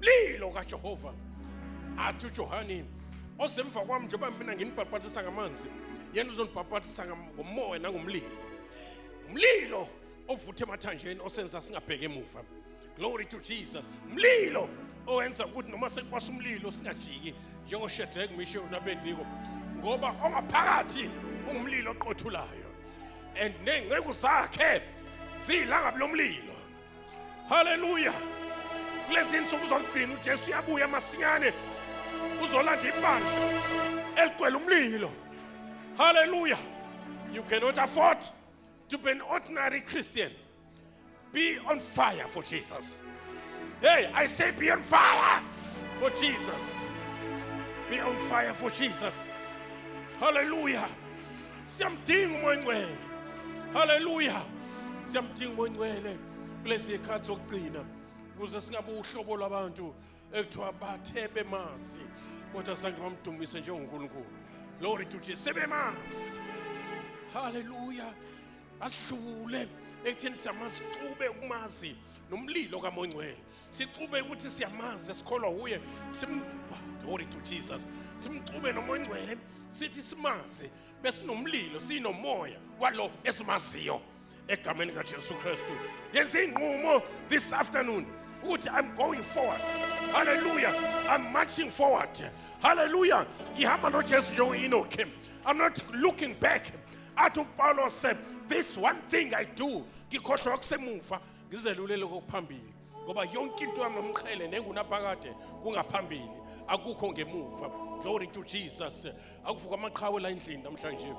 Mlilo kaJehova athi uJohane osemva kwami njengoba mina nginibhaphathisa ngamanzi, yena uzonibhaphathisa ngomoya nangomlilo. Umlilo ovutha emathanjeni osenza singabheke emuva. Glory to Jesus. Umlilo owenza ukuthi noma sekwasa umlilo singajiki njengoShadrach, Meshach naBednego ngoba ongaphakathi umlilo oqothulayo and nengceku zakhe zilanga lomlilo. Hallelujah. Kulezi insuku zokugcina uJesu uyabuya masinyane uzolanda ibandla eligcwele umlilo. Hallelujah. You cannot afford to be an ordinary Christian. Be on fire for Jesus. Hey, I say be on fire for Jesus. Be on fire for Jesus. Hallelujah. Siyamdinga umoya ngcwele. Hallelujah. Siyamdinga umoya ngcwele kulezi ikhathi zokugcina ukuze singabe uhlobo lwabantu ekuthiwa bathe bemazi kodwa sange bamdumise njengoNkulunkulu. Glory to Jesus. Sebemazi. Hallelujah. Asidlule ekutheni siyamazi siqhube ukumazi nomlilo kamoya ngcwele. Siqhube ukuthi siyamazi esikholwa uye glory to Jesus. Simqhube nomoya ngcwele sithi simazi besinomlilo sinomoya walo esimaziyo egameni kaJesu Kristu. Yenza inqumo this afternoon ukuthi I'm going forward. Hallelujah. I'm marching forward. Hallelujah. Ngihamba noJesu njengo-Enoch. I'm not looking back. Athi uPaulo said, this one thing I do, ngikhohlwa okusemuva ngizelulele kokuphambili ngoba yonke into yami nomqhele nengunaphakade kungaphambili akukho ngemuva. Glory to Jesus. Akuvuka amaqhawe la endlini namhlanje.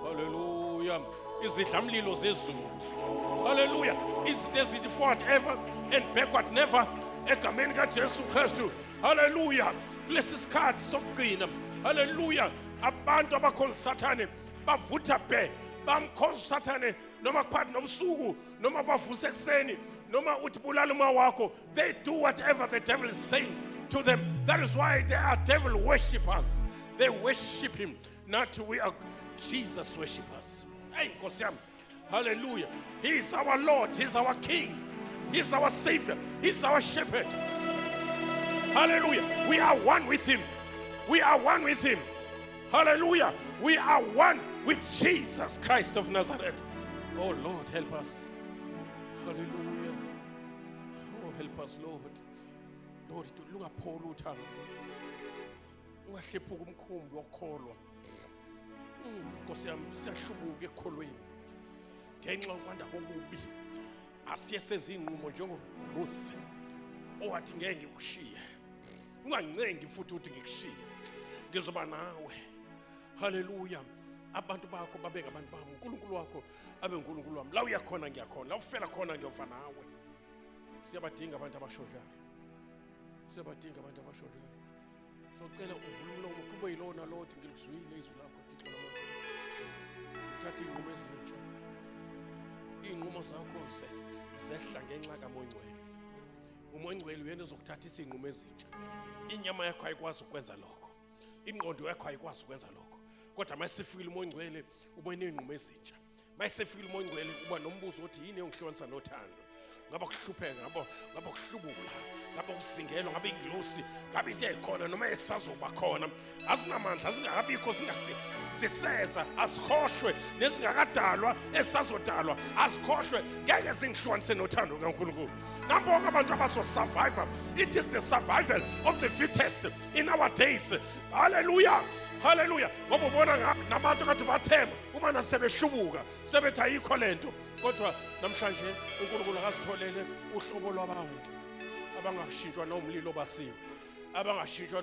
Hallelujah. Izidlamlilo zezulu. Hallelujah. Izinto ezithi forward ever and backward never egameni kaJesu Kristu. Hallelujah. Kulesi sikhathi sokugcina. Hallelujah. Abantu abakhonza uSathane bavutha bhe bamkhonza uSathane noma kuphakathi nobusuku noma bavuse ekuseni noma uthi bulala uma wakho. They do whatever the devil is saying to them. That is why they are devil worshippers. They worship him. Not we are Jesus worshippers. Hey, Nkosi yami. Hallelujah. He is our Lord. He is our King. He is our Savior. He is our Shepherd. Hallelujah. We are one with him. We are one with him. Hallelujah. We are one with Jesus Christ of Nazareth. Oh Lord, help us. Hallelujah. Oh, help us, Lord. Lord, lungapholi uthando. Ungahlephuka umkhumbi wokholwa. Nkosi yami siyahlubuka ekholweni. Ngenxa yokwanda kokubi. Asiye senze inqumo njengoRuth owathi ngeke ngikushiye. Ungancengi futhi ukuthi ngikushiye. Ngizoba nawe. Hallelujah. Abantu bakho babe ngabantu bami. uNkulunkulu wakho abe uNkulunkulu wami. La uyakhona ngiyakhona. La ufela khona ngiyofa nawe. Siyabadinga abantu abashonjayo. Siyabadinga abantu abashonjayo. Socela uvule umlomo kube yilona lo othi ngikuzwile izwi lakho Thixo labantu. Uthatha inqumo ezintsha. Inqumo zakho zehla ngenxa kamoya ngcwele. Umoya ngcwele uyena uzokuthatha izinqumo ezintsha. Inyama yakho ayikwazi ukwenza lokho. Ingqondo yakho ayikwazi ukwenza lokho. Kodwa masifikile umoya ngcwele uba nezinqumo ezintsha. Masifikile umoya ngcwele uba nombuzo othi yini engihlukanisa nothando. Ngaba kuhlupheka ngaba kuhlubula ngaba kusingelwa ngaba ingilosi ngaba into ekhona noma esazoba khona azinamandla azingakabikho siseza asikhohlwe nezingakadalwa esazodalwa asikhohlwe ngeke zingihlukanise nothando kaNkulunkulu. Nambonke abantu abaso survivor. It is the survival of the fittest in our days. Hallelujah. Hallelujah. Ngoba ubona nabantu kade bathemba uma nasebehlubuka sebethi ayikho lento. Kodwa namhlanje uNkulunkulu akasitholele uhlobo lwabantu abangashintshwa nomlilo basiwe, abangashintshwa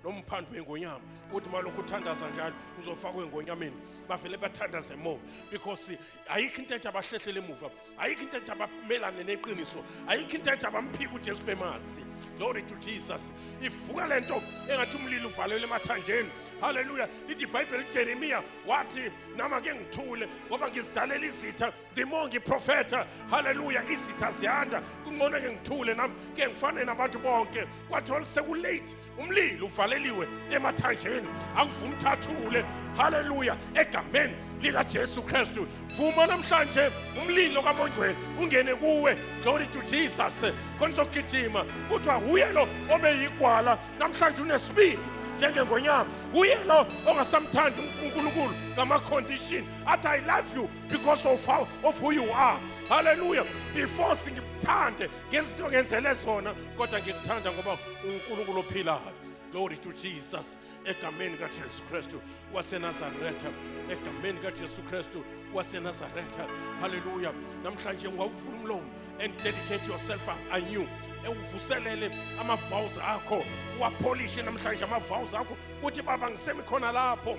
nomphando wengonyama uthi malokhu uthandaza njalo uzofakwa engonyameni bavele bathandaze more because ayikho into ethi abahlehlele emuva ayikho into ethi abamelane neqiniso ayikho into ethi abamphika uJesu bemazi. Glory to Jesus. Ivuka lento engathi umlilo uvalelwe emathanjeni. Hallelujah. Lithi iBhayibheli uJeremiya wathi nama ke ngithule ngoba ngizidalela izitha the more ngiprofeta. Hallelujah. Izitha ziyanda kungcono ke ngithule nami ke ngifane nabantu bonke. Kwathola sekulate umlilo uvaleliwe emathanjeni akuvuma uthathule. Hallelujah. Egameni lika Jesu Kristu vuma namhlanje umlilo kaMongcwele ungene kuwe. Glory to Jesus. Konzogijima kuthiwa uye lo obeyigwala namhlanje unespeed njengengonyama uye lo ongasamthandi uNkulunkulu ngama condition athi I love you because of who you are. Hallelujah. Before singikuthande ngezinto ngenzele zona kodwa ngikuthanda ngoba uNkulunkulu ophilayo. Glory to Jesus. Egameni kaJesu Kristu waseNazaretha. Egameni kaJesu Kristu waseNazaretha. Hallelujah. Namhlanje ungavula umlomo and dedicate yourself anew. Uvuselele ama vows akho. Uwapolish namhlanje ama vows akho. Uthi baba ngisemi khona lapho.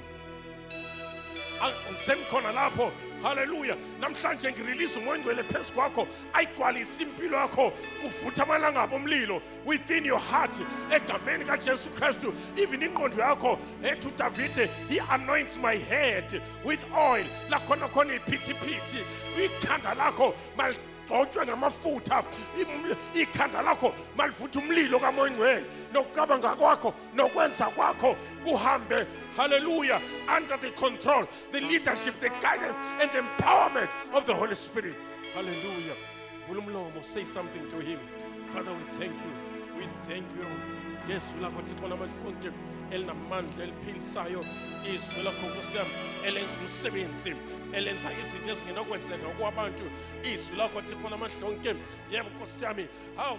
Ngisemi khona lapho. Hallelujah. Namhlanje ngirelease uMongcwele phezu kwakho ayigcwalise impilo yakho kuvutha amalangabo omlilo within your heart egameni kaJesu Kristu. Even ingqondo yakho ethi uDavide he anoints my head with oil lakhona khona iphithiphithi ikhanda lakho gcotshwe ngamafutha ikhanda lakho malivutha umlilo kaMongcwele nokucabanga kwakho nokwenza kwakho kuhambe. Hallelujah. Under the control, the leadership, the guidance and the empowerment of the Holy Spirit. Hallelujah. Vula umlomo, say something to him. Father, we thank you. We thank you. Yesu lakho Thixo lamahlonke elinamandla eliphilisayo izwi lakho Nkosi yami elenza umsebenzi elenza izinto ezingenakwenzeka kwabantu izwi lakho Thixo lamahlonke yebo Nkosi yami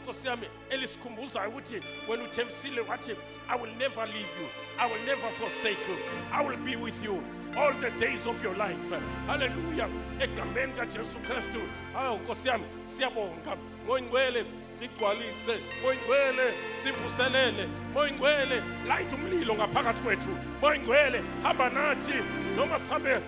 Nkosi yami elisikhumbuzayo ukuthi wena uthembisile wathi I will never leave you, I will never forsake you, I will be with you all the days of your life. Hallelujah. Egameni kaJesu Kristu Nkosi yami siyabonga ngoNgcwele sigcwalise Moyingcwele sivuselele Moyingcwele light umlilo ngaphakathi kwethu Moyingcwele hamba nathi noma sabe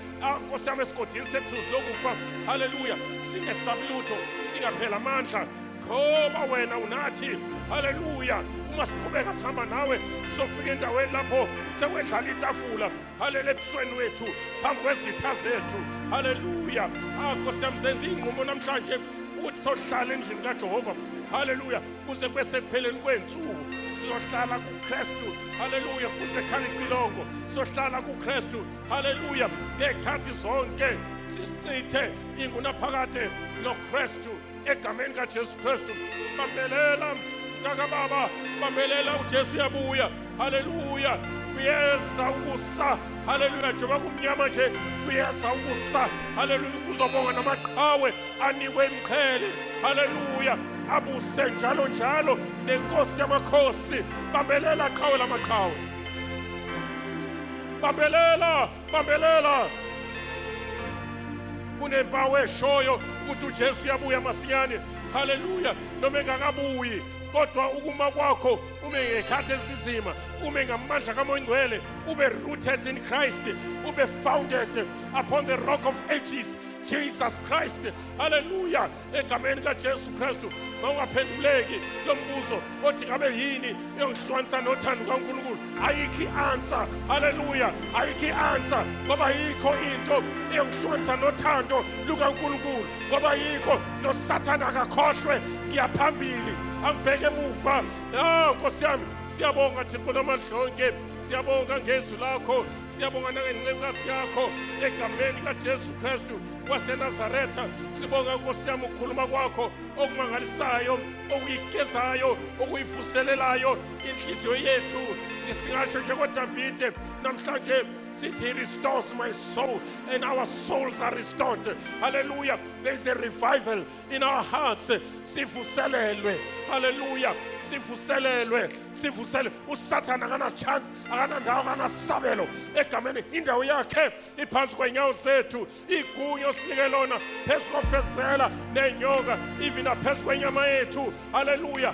Nkosi yami esigodini sethu lokufa. Hallelujah. Singesabulutho singaphela amandla ngoba wena unathi. Hallelujah. Uma siqhubeka sihamba nawe sofika endaweni lapho sekwendlala itafula haleluya ebusweni wethu phambi kwezitha zethu. Hallelujah. Nkosi yami senza ingqumo namhlanje ukuthi sohlala endlini kaJehova. Hallelujah. Kuze kube sekupheleni kwensuku sizohlala kuKristu. Hallelujah. Kuze khali iqilongo sohlala kuKristu. Hallelujah. Ngekhathi zonke sisichithe ingunaphakade noKristu egameni kaJesu Kristu. Bambelela mntaka baba, bambelela uJesu uyabuya. Hallelujah. Kuyeza ukusa. Hallelujah. Njengoba kumnyama nje kuyeza ukusa. Hallelujah. Kuzobonga namaqhawe anikwe emqhele. Hallelujah. Abuse njalo njalo nenkosi yamakhosi. Bambelela qhawe lamaqhawe. Bambelela, bambelela. Kunempawu eshoyo ukuthi uJesu uyabuya masinyane. Hallelujah. Noma engakabuyi kodwa ukuma kwakho ube ngekhathi ezinzima, ube ngamandla kaMongcwele, ube rooted in Christ, ube founded upon the rock of ages, Jesus Christ. Hallelujah. Egameni kaJesu Kristu mawungaphenduleki lo mbuzo othi ngabe yini eyongihlukanisa nothando kaNkulunkulu, ayikho answer. Hallelujah. Ayikho answer ngoba ayikho into eyongihlukanisa nothando lukaNkulunkulu, ngoba ayikho noSathane akakhohlwe ngiyaphambili angibheke emuva. Nkosi yami siyabonga Thixo lamahlonke, siyabonga ngezwi lakho, siyabonga nangencekukazi yakho egameni kaJesu Kristu waseNazaretha. Sibonga Nkosi yami ukukhuluma kwakho okumangalisayo, okuyigezayo, okuyivuselelayo inhliziyo yethu. Singasho njengoDavide namhlanje sithi he restores my soul and our souls are restored. Hallelujah. There is a revival in our hearts. Sivuselelwe. Hallelujah. Sivuselelwe. Sivuselelwe. uSathane akana chance, akana ndawo, akana sabelo egameni. Indawo yakhe iphansi kwenyawo zethu. Igunyo sinike lona phezu kofezela nenyoka, even phezu kwenyama yethu. Hallelujah.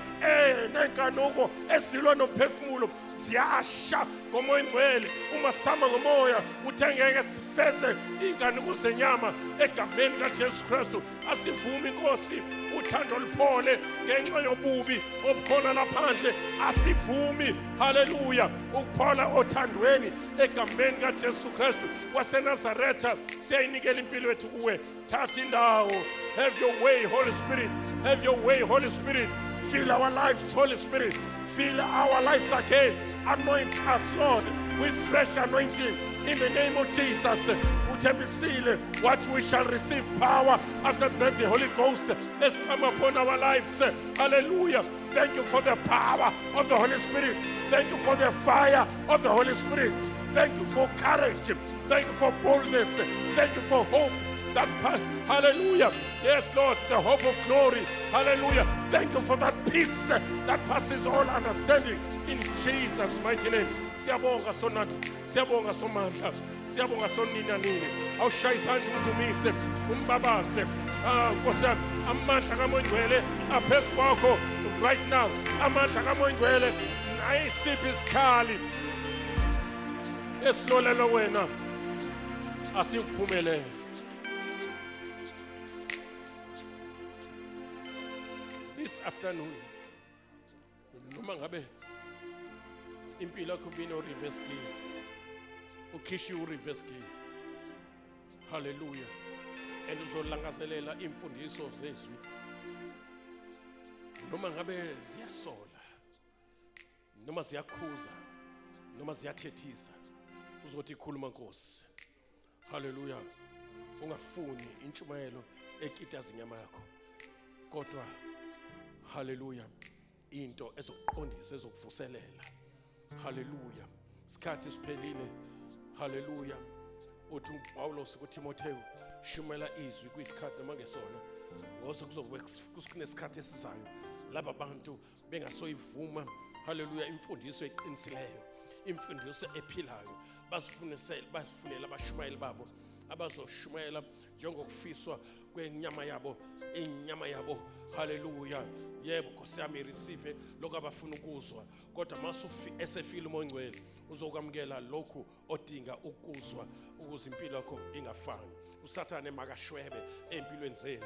Nenkanuko esilwa nomphefumulo uNkulunkulu ziyasha ngomoya ingcwele. Uma sihamba ngomoya uthe ngeke sifeze inkanuko zenyama egameni kaJesu Kristu. Asivumi Nkosi uthando luphole ngenxa yobubi obukhona laphandle. Asivumi, haleluya, ukuphola othandweni egameni kaJesu Kristu waseNazaretha. Siyayinikela impilo yethu kuwe. Thatha indawo. Have your way, Holy Spirit. Have your way, Holy Spirit. Fill our lives, Holy Spirit. Fill our lives again. Anoint us, Lord, with fresh anointing. In the name of Jesus, what we shall receive power after that the Holy Ghost has come upon our lives. Hallelujah. Thank you for the power of the Holy Spirit. Thank you for the fire of the Holy Spirit. Thank you for courage. Thank you for boldness. Thank you for hope. Hallelujah. Yes, Lord, the hope of glory. Hallelujah. Thank you for that peace that passes all understanding. In Jesus' mighty name. Siyabonga sonanda. Siyabonga somandla. Siyabonga sonina nini. Awushaya izandla udumise. Umbabase. Nkosi yami, amandla kaMoya Ngcwele aphezu kwakho right now. Amandla kaMoya Ngcwele ayisiphi isikhali esilolela wena asiyuphumelele. This afternoon, noma ngabe impilo yakho bino reverse gear, ukhishi reverse gear. Hallelujah. And uzolangazelela imfundiso zezwi. Noma ngabe ziyasola, noma ziyakhuza, noma ziyathethisa, uzothi khuluma Nkosi. Hallelujah. Ungafuni intshumayelo ekitaza inyama yakho. Kodwa hallelujah, into ezokuqondisa ezokuvuselela. Hallelujah. Isikhathi siphelile. Hallelujah. Uthi uPawulos kuTimotheo, shumela izwi kwisikhathi noma ngesona. Ngoba kuzobe kunesikhathi esizayo laba abantu bengasoyivuma. Hallelujah, imfundiso eqinisileyo, imfundiso ephilayo. Basifunela abashumayeli babo abazoshumayela njengokufiswa kwenyama yabo, inyama yabo. Hallelujah. Yebo Nkosi yami, receive lokho abafuna ukuzwa. Kodwa masufi esefile uMoya Ngcwele uzokwamukela lokhu odinga ukuzwa ukuze impilo yakho ingafani. Usathane makashwebe empilweni zenu,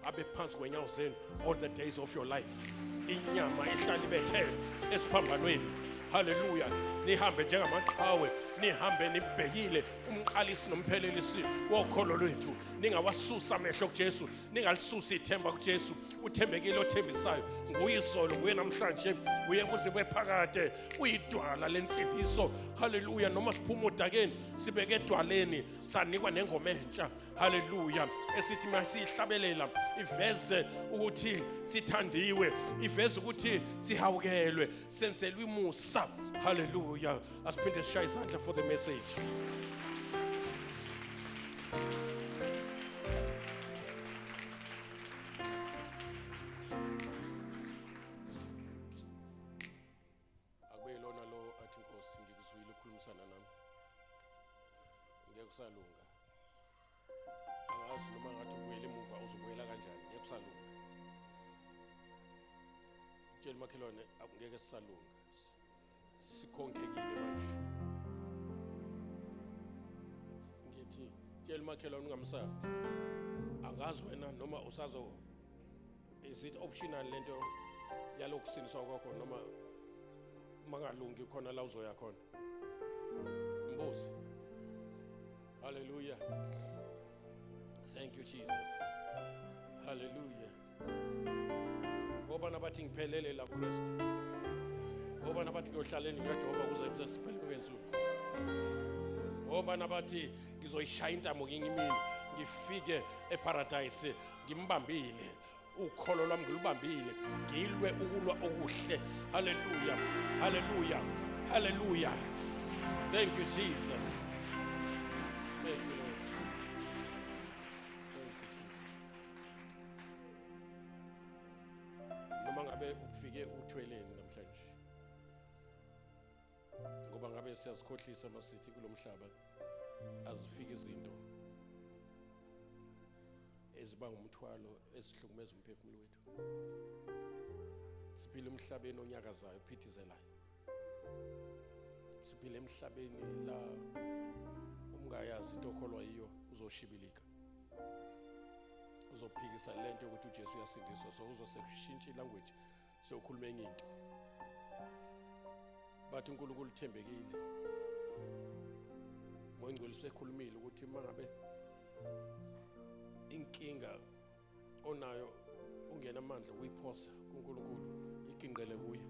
abe phansi kwenyawo zenu all the days of your life. Inyama ihlala ibethe esiphambanweni. Hallelujah. Nihambe njengamaqhawe, nihambe nibhekile umqalisi nomphelelisi wokholo lwethu. Ningawasusa amehlo kuJesu, ningalisusa ithemba kuJesu. Uthembekile othembisayo, nguyizolo, nguye namhlanje, nguye kuze kwephakade. Uyidwala lensindiso. Hallelujah. Noma siphuma odakeni sibeke edwaleni, sanikwa nengoma entsha. Hallelujah. Esithi masihlabelela iveze ukuthi sithandiwe, iveze ukuthi sihawukelwe, senzelwe imusa. Hallelujah. Asiphinde sishaye izandla for the message. Akubelona lo athi Nkosi ngikuzwile ukukhulumisana nami. Ngeke kusalunga. Angazi noma ngathi ubuyele emuva uzobuyela kanjani. Ngeke kusalunga. Tshela makhelwane ngeke sisalunga. Sikhonkekile manje. Ngithi tshela makhelwane ungamsabi. Angazi wena noma usazo, is it optional lento yalokusindiswa kwakho noma mangalungi khona la uzoya khona. Mbuzi. Hallelujah. Thank you Jesus. Hallelujah. Ngoba nabathi ngiphelele la kuKristu. Ngoba nabathi ngiyohlaleni kaJehova kuze siphele kwensuku. Ngoba nabathi ngizoyishaya intamo nginye imini ngifike eparadise ngimbambile. Ukholo lwami ngilubambile, ngilwe ukulwa okuhle. Hallelujah. Hallelujah. Hallelujah. Thank you Jesus. Thank you Lord. Thank you Jesus. Noma ngabe ufike uthweleni namhlanje, ngoba ngabe siyazikhohlisa masithi kulomhlaba azifike izinto ezibanga umthwalo esihlukumeza umphefumulo wethu. Siphila emhlabeni onyakazayo phithizelayo. siphila emhlabeni la umngayazi into okholwa yiyo uzoshibilika, uzophikisa lento ukuthi uJesu uyasindiswa, so uzosekushintsha ilanguage sokhuluma enye into. Bathi uNkulunkulu uthembekile, moyingcwele sekhulumile ukuthi mangabe inkinga onayo ungena amandla uyiphosa kuNkulunkulu, iqinqele kuye.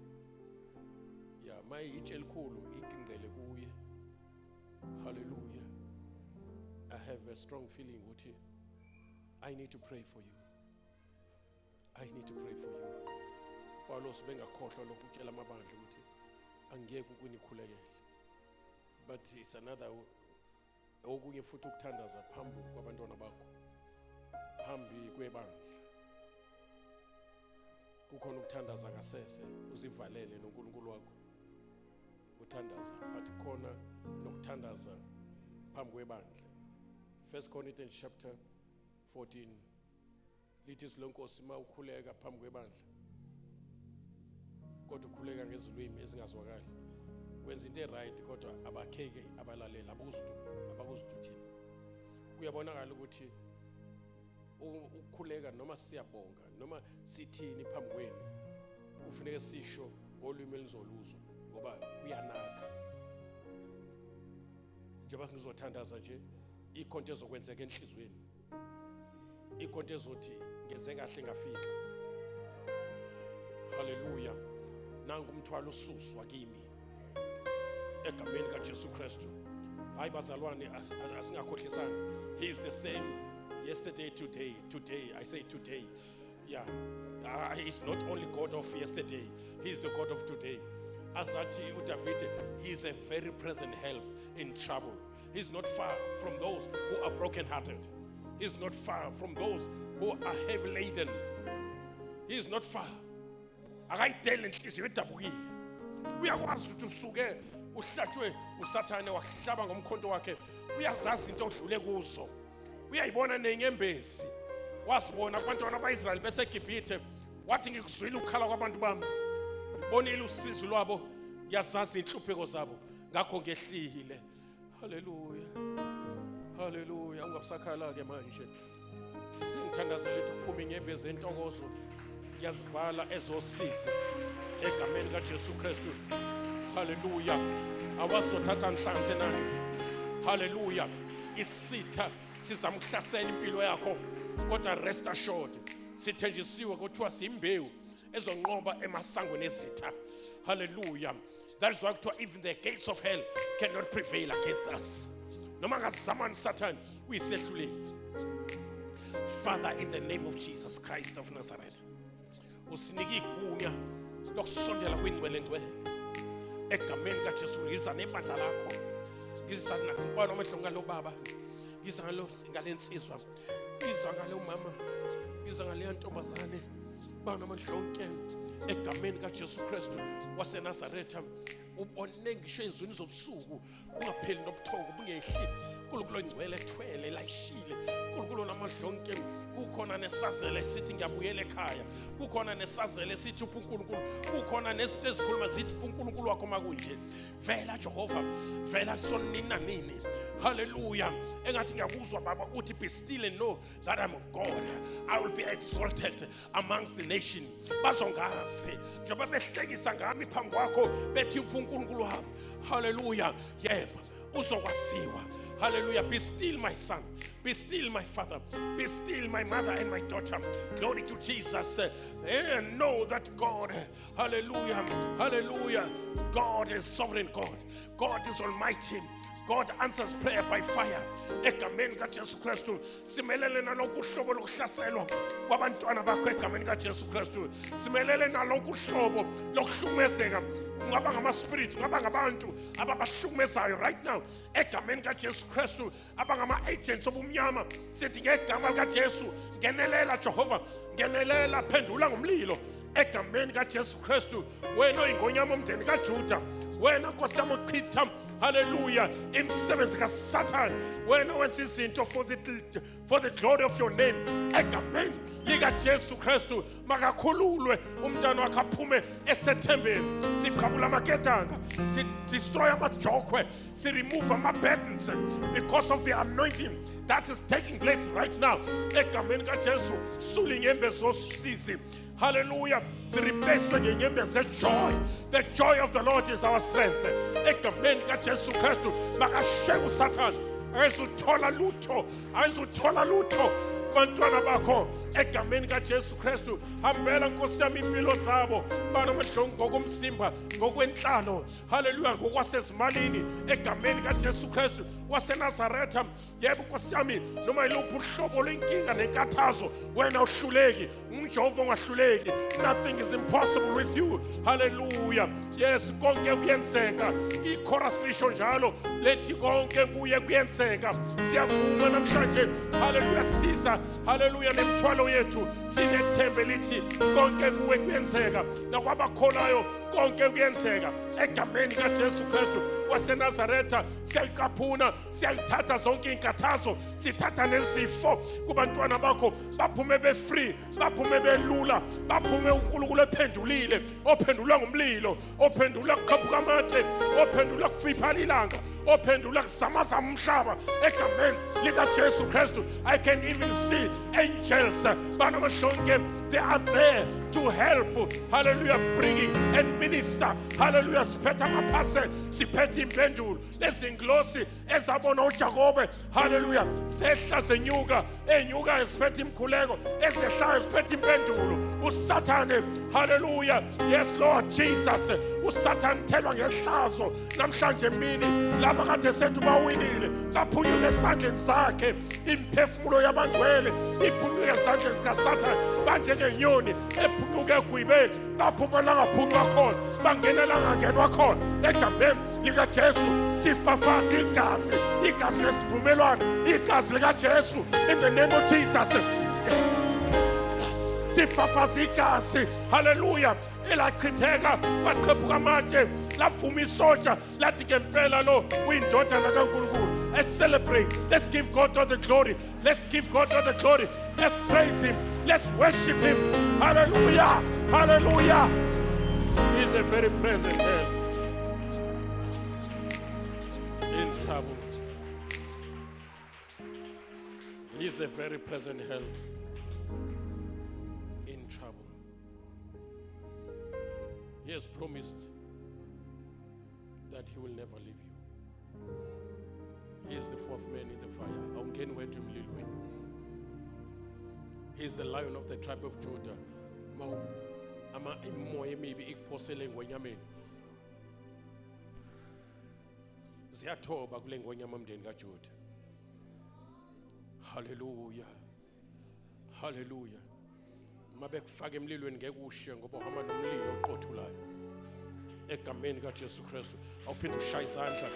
Ya maye itshe elikhulu iqinqele kuye. Hallelujah. I have a strong feeling ukuthi I need to pray for you. I need to pray for you. Paulos bengakhohlwa lokhu utshela amabandla ukuthi angeke ukunikhulekele. But it's another okunye futhi ukuthandaza phambi kwabantwana bakho, phambi kwebandla. Kukhona ukuthandaza ngasese, uzivalele noNkulunkulu wakho uthandaza, but khona nokuthandaza phambi kwebandla. 1 Corinthians chapter 14 lithi silonkosi ma ukhuleka phambi kwebandla, kodwa ukhuleka ngezilwimi ezingazwakali, wenza into right kodwa abakheke abalalela abakuziduthini. Kuyabonakala ukuthi ukukhuleka noma siyabonga noma sithini phambi kwenu kufanele sisho ngolimi elizoluzwa ngoba kuyanaka. Njengoba ngizothandaza nje ikhonto ezokwenzeka enhlizweni, ikhonto ezothi ngenze kahle ngafika. Hallelujah. Nangu umthwalo ususwa kimi egameni kaJesu Kristu. Hayi bazalwane asingakhohlisana. He is the same yesterday, today. I say today. Yeah. He is not only God of yesterday, he is the God of today. Azathi uDavid, he is a very present help in trouble. He's not far from those who are broken-hearted. He's not far from those who are heavy laden. He is not far. Akayidele inhliziyo edabukile. Uyakwazi ukuthi usuke uhlatshwe uSathane wahlaba ngomkhonto wakhe. Uyazazi into odlule kuzo. Uyayibona nenyembezi. Wasibona abantwana baIsrael bese eGibhithe, wathi ngikuzwile ukukhala kwabantu bami. Bonile usizo lwabo, yazazi inhlupheko zabo. Ngakho ngehlile. Hallelujah. Hallelujah. Ungabusakhala ke manje. Singithandazela ukuthi kuphuma inyembezi entokozo. Yazivala ezosiza egameni kaJesu Kristu. Hallelujah. Awasothatha nhlanze nani. Hallelujah. Isitha sizamhlasela impilo yakho, kodwa rest assured sithenjisiwe kuthiwa simbewu ezonqoba emasangweni ezitha. Hallelujah. That is why even the gates of hell cannot prevail against us. Noma ngazamani Satan uyisehluleli. Father, in the name of Jesus Christ of Nazareth, usinike igunya lokusondela kwingcwele ngcwele egameni kaJesu. Yiza nebandla lakho, yiza nakubona amehlo ngalo baba, yiza ngalo ngalensizwa, yiza ngalo mama, yiza ngale ntombazane, bana amandlonke egameni kaJesu Kristu waseNazaretha. Ubone ngisho ezweni zobusuku ungapheli nobuthongo bungehli. uNkulunkulu ongcwele ethwele layishile. uNkulunkulu namadlonke kukhona nesazela esithi ngiyabuyela ekhaya. Kukhona nesazela esithi uNkulunkulu, kukhona nezinto ezikhuluma zithi uNkulunkulu wakho makunje. Vela Jehova, vela sonina nini. Hallelujah. Engathi ngiyakuzwa baba uthi be still and know that I'm God. I will be exalted amongst the nation. Bazongazi njengoba behlekisa ngami phambi kwakho bethi uNkulunkulu wami. Hallelujah. Yebo uzokwaziwa. Hallelujah. Be still, my son. Be still, my father. Be still, my mother and my daughter. Glory to Jesus. And know that God, hallelujah, hallelujah, God is sovereign God. God is almighty. God answers prayer by fire. Egameni kaJesu Kristu simelele nalokhu uhlobo lokuhlaselwa kwabantwana bakho egameni kaJesu Kristu. Simelele nalokhu uhlobo lokuhlumezeka, ngaba ngama spirit, ngaba ngabantu ababahlukumezayo right now egameni kaJesu Kristu, abangama agents obumnyama. Sithi ngegama likaJesu ngenelela Jehova, ngenelela, phendula ngomlilo egameni kaJesu Kristu. Wena oyingonyama omndeni kaJuda, wena Nkosi yami uchitha, hallelujah, imsebenzi kaSathane wena wenza izinto for the glory of your name. Egameni likaJesu Kristu makakhululwe umntwana wakhe aphume esethembeni. Siqhabula amaketanga, si destroy amajokwe, si remove ama-burdens because of the anointing that is taking place right now. Egameni kaJesu sula inyembe zosizi. Hallelujah. Replace joy. The joy of the Lord is our strength. Egameni kaJesu Kristu makashaya uSathane ayizuthola lutho bantwana bakho egameni kaJesu Kristu. Hambela Nkosi yami impilo zabo banamahlongo ngokomzimba ngokwenhlalo, haleluya, ngokwasezimalini egameni kaJesu Kristu waseNazaretha. Yebo Nkosi yami, noma yiluphi uhlobo lwenkinga nenkathazo wena uhluleki, uJehova ungahluleki. Nothing is impossible with you. Hallelujah. Yes, konke kuyenzeka. Ichorus lisho njalo lethi konke kuye kuyenzeka. Siyavuma namhlanje, haleluya, siza, haleluya, nemthwalo yethu sinethembe lithi konke kuye kuyenzeka. Nakwabakholayo konke kuyenzeka egameni kaJesu Kristu waseNazaretha. Siyayiqaphuna, siyayithatha zonke inkathazo, sithatha nezifo kubantwana bakho, baphume be-free, baphume belula, baphume uNkulunkulu ephendulile, ophendula ngomlilo, ophendula kukhaphuka amatshe, ophendula kufiphala ilanga, ophendula kuzamazama umhlaba egameni likaJesu Kristu. I can even see angels banamahlonke, they are there to help, hallelujah, bringing and minister, hallelujah. Siphethe amaphase, siphethe impendulo lezinglosi ezabona uJakobe, hallelujah, sehla zenyuka enyuka siphethe imkhuleko, ezehlayo siphethe impendulo. uSathane, hallelujah, yes Lord Jesus, uSathane thelwa ngehlazo namhlanje emini. Laba kade sethu bawinile baphunyuka esandleni zakhe, imphefumulo yabangcwele iphunyuka esandleni sikaSathane banjengenyoni ephunyuka egwibeni, baphuma la ngaphunywa khona, bangena la ngangenwa khona egameni likaJesu. Sifafaza igazi lesivumelwano, igazi likaJesu in the name of Jesus. Sifafaza igazi, hallelujah, elachitheka kwaqhephuka amatshe, lavuma isotsha lathi ngempela lo uyindodana kaNkulunkulu. Let's celebrate. Let's give God all the glory. Let's give God all the glory. Let's praise Him. Let's worship Him. Hallelujah. Hallelujah. He is a very present help in trouble. He is a very present help in trouble. He has promised that He will never leave you. He is the fourth man in the fire. Awungeni wethu emlilweni. He is the lion of the tribe of Judah. Imoya emibi ikuphosele ngonyameni. Ziyathoba kule ngonyama mndeni kaJuda. Hallelujah. Hallelujah. Mabekufaka emlilweni ngeke ushiye ngoba uhamba nomlilo oqothulayo. Egameni kaJesu Kristu awuphinde ushaya izandla.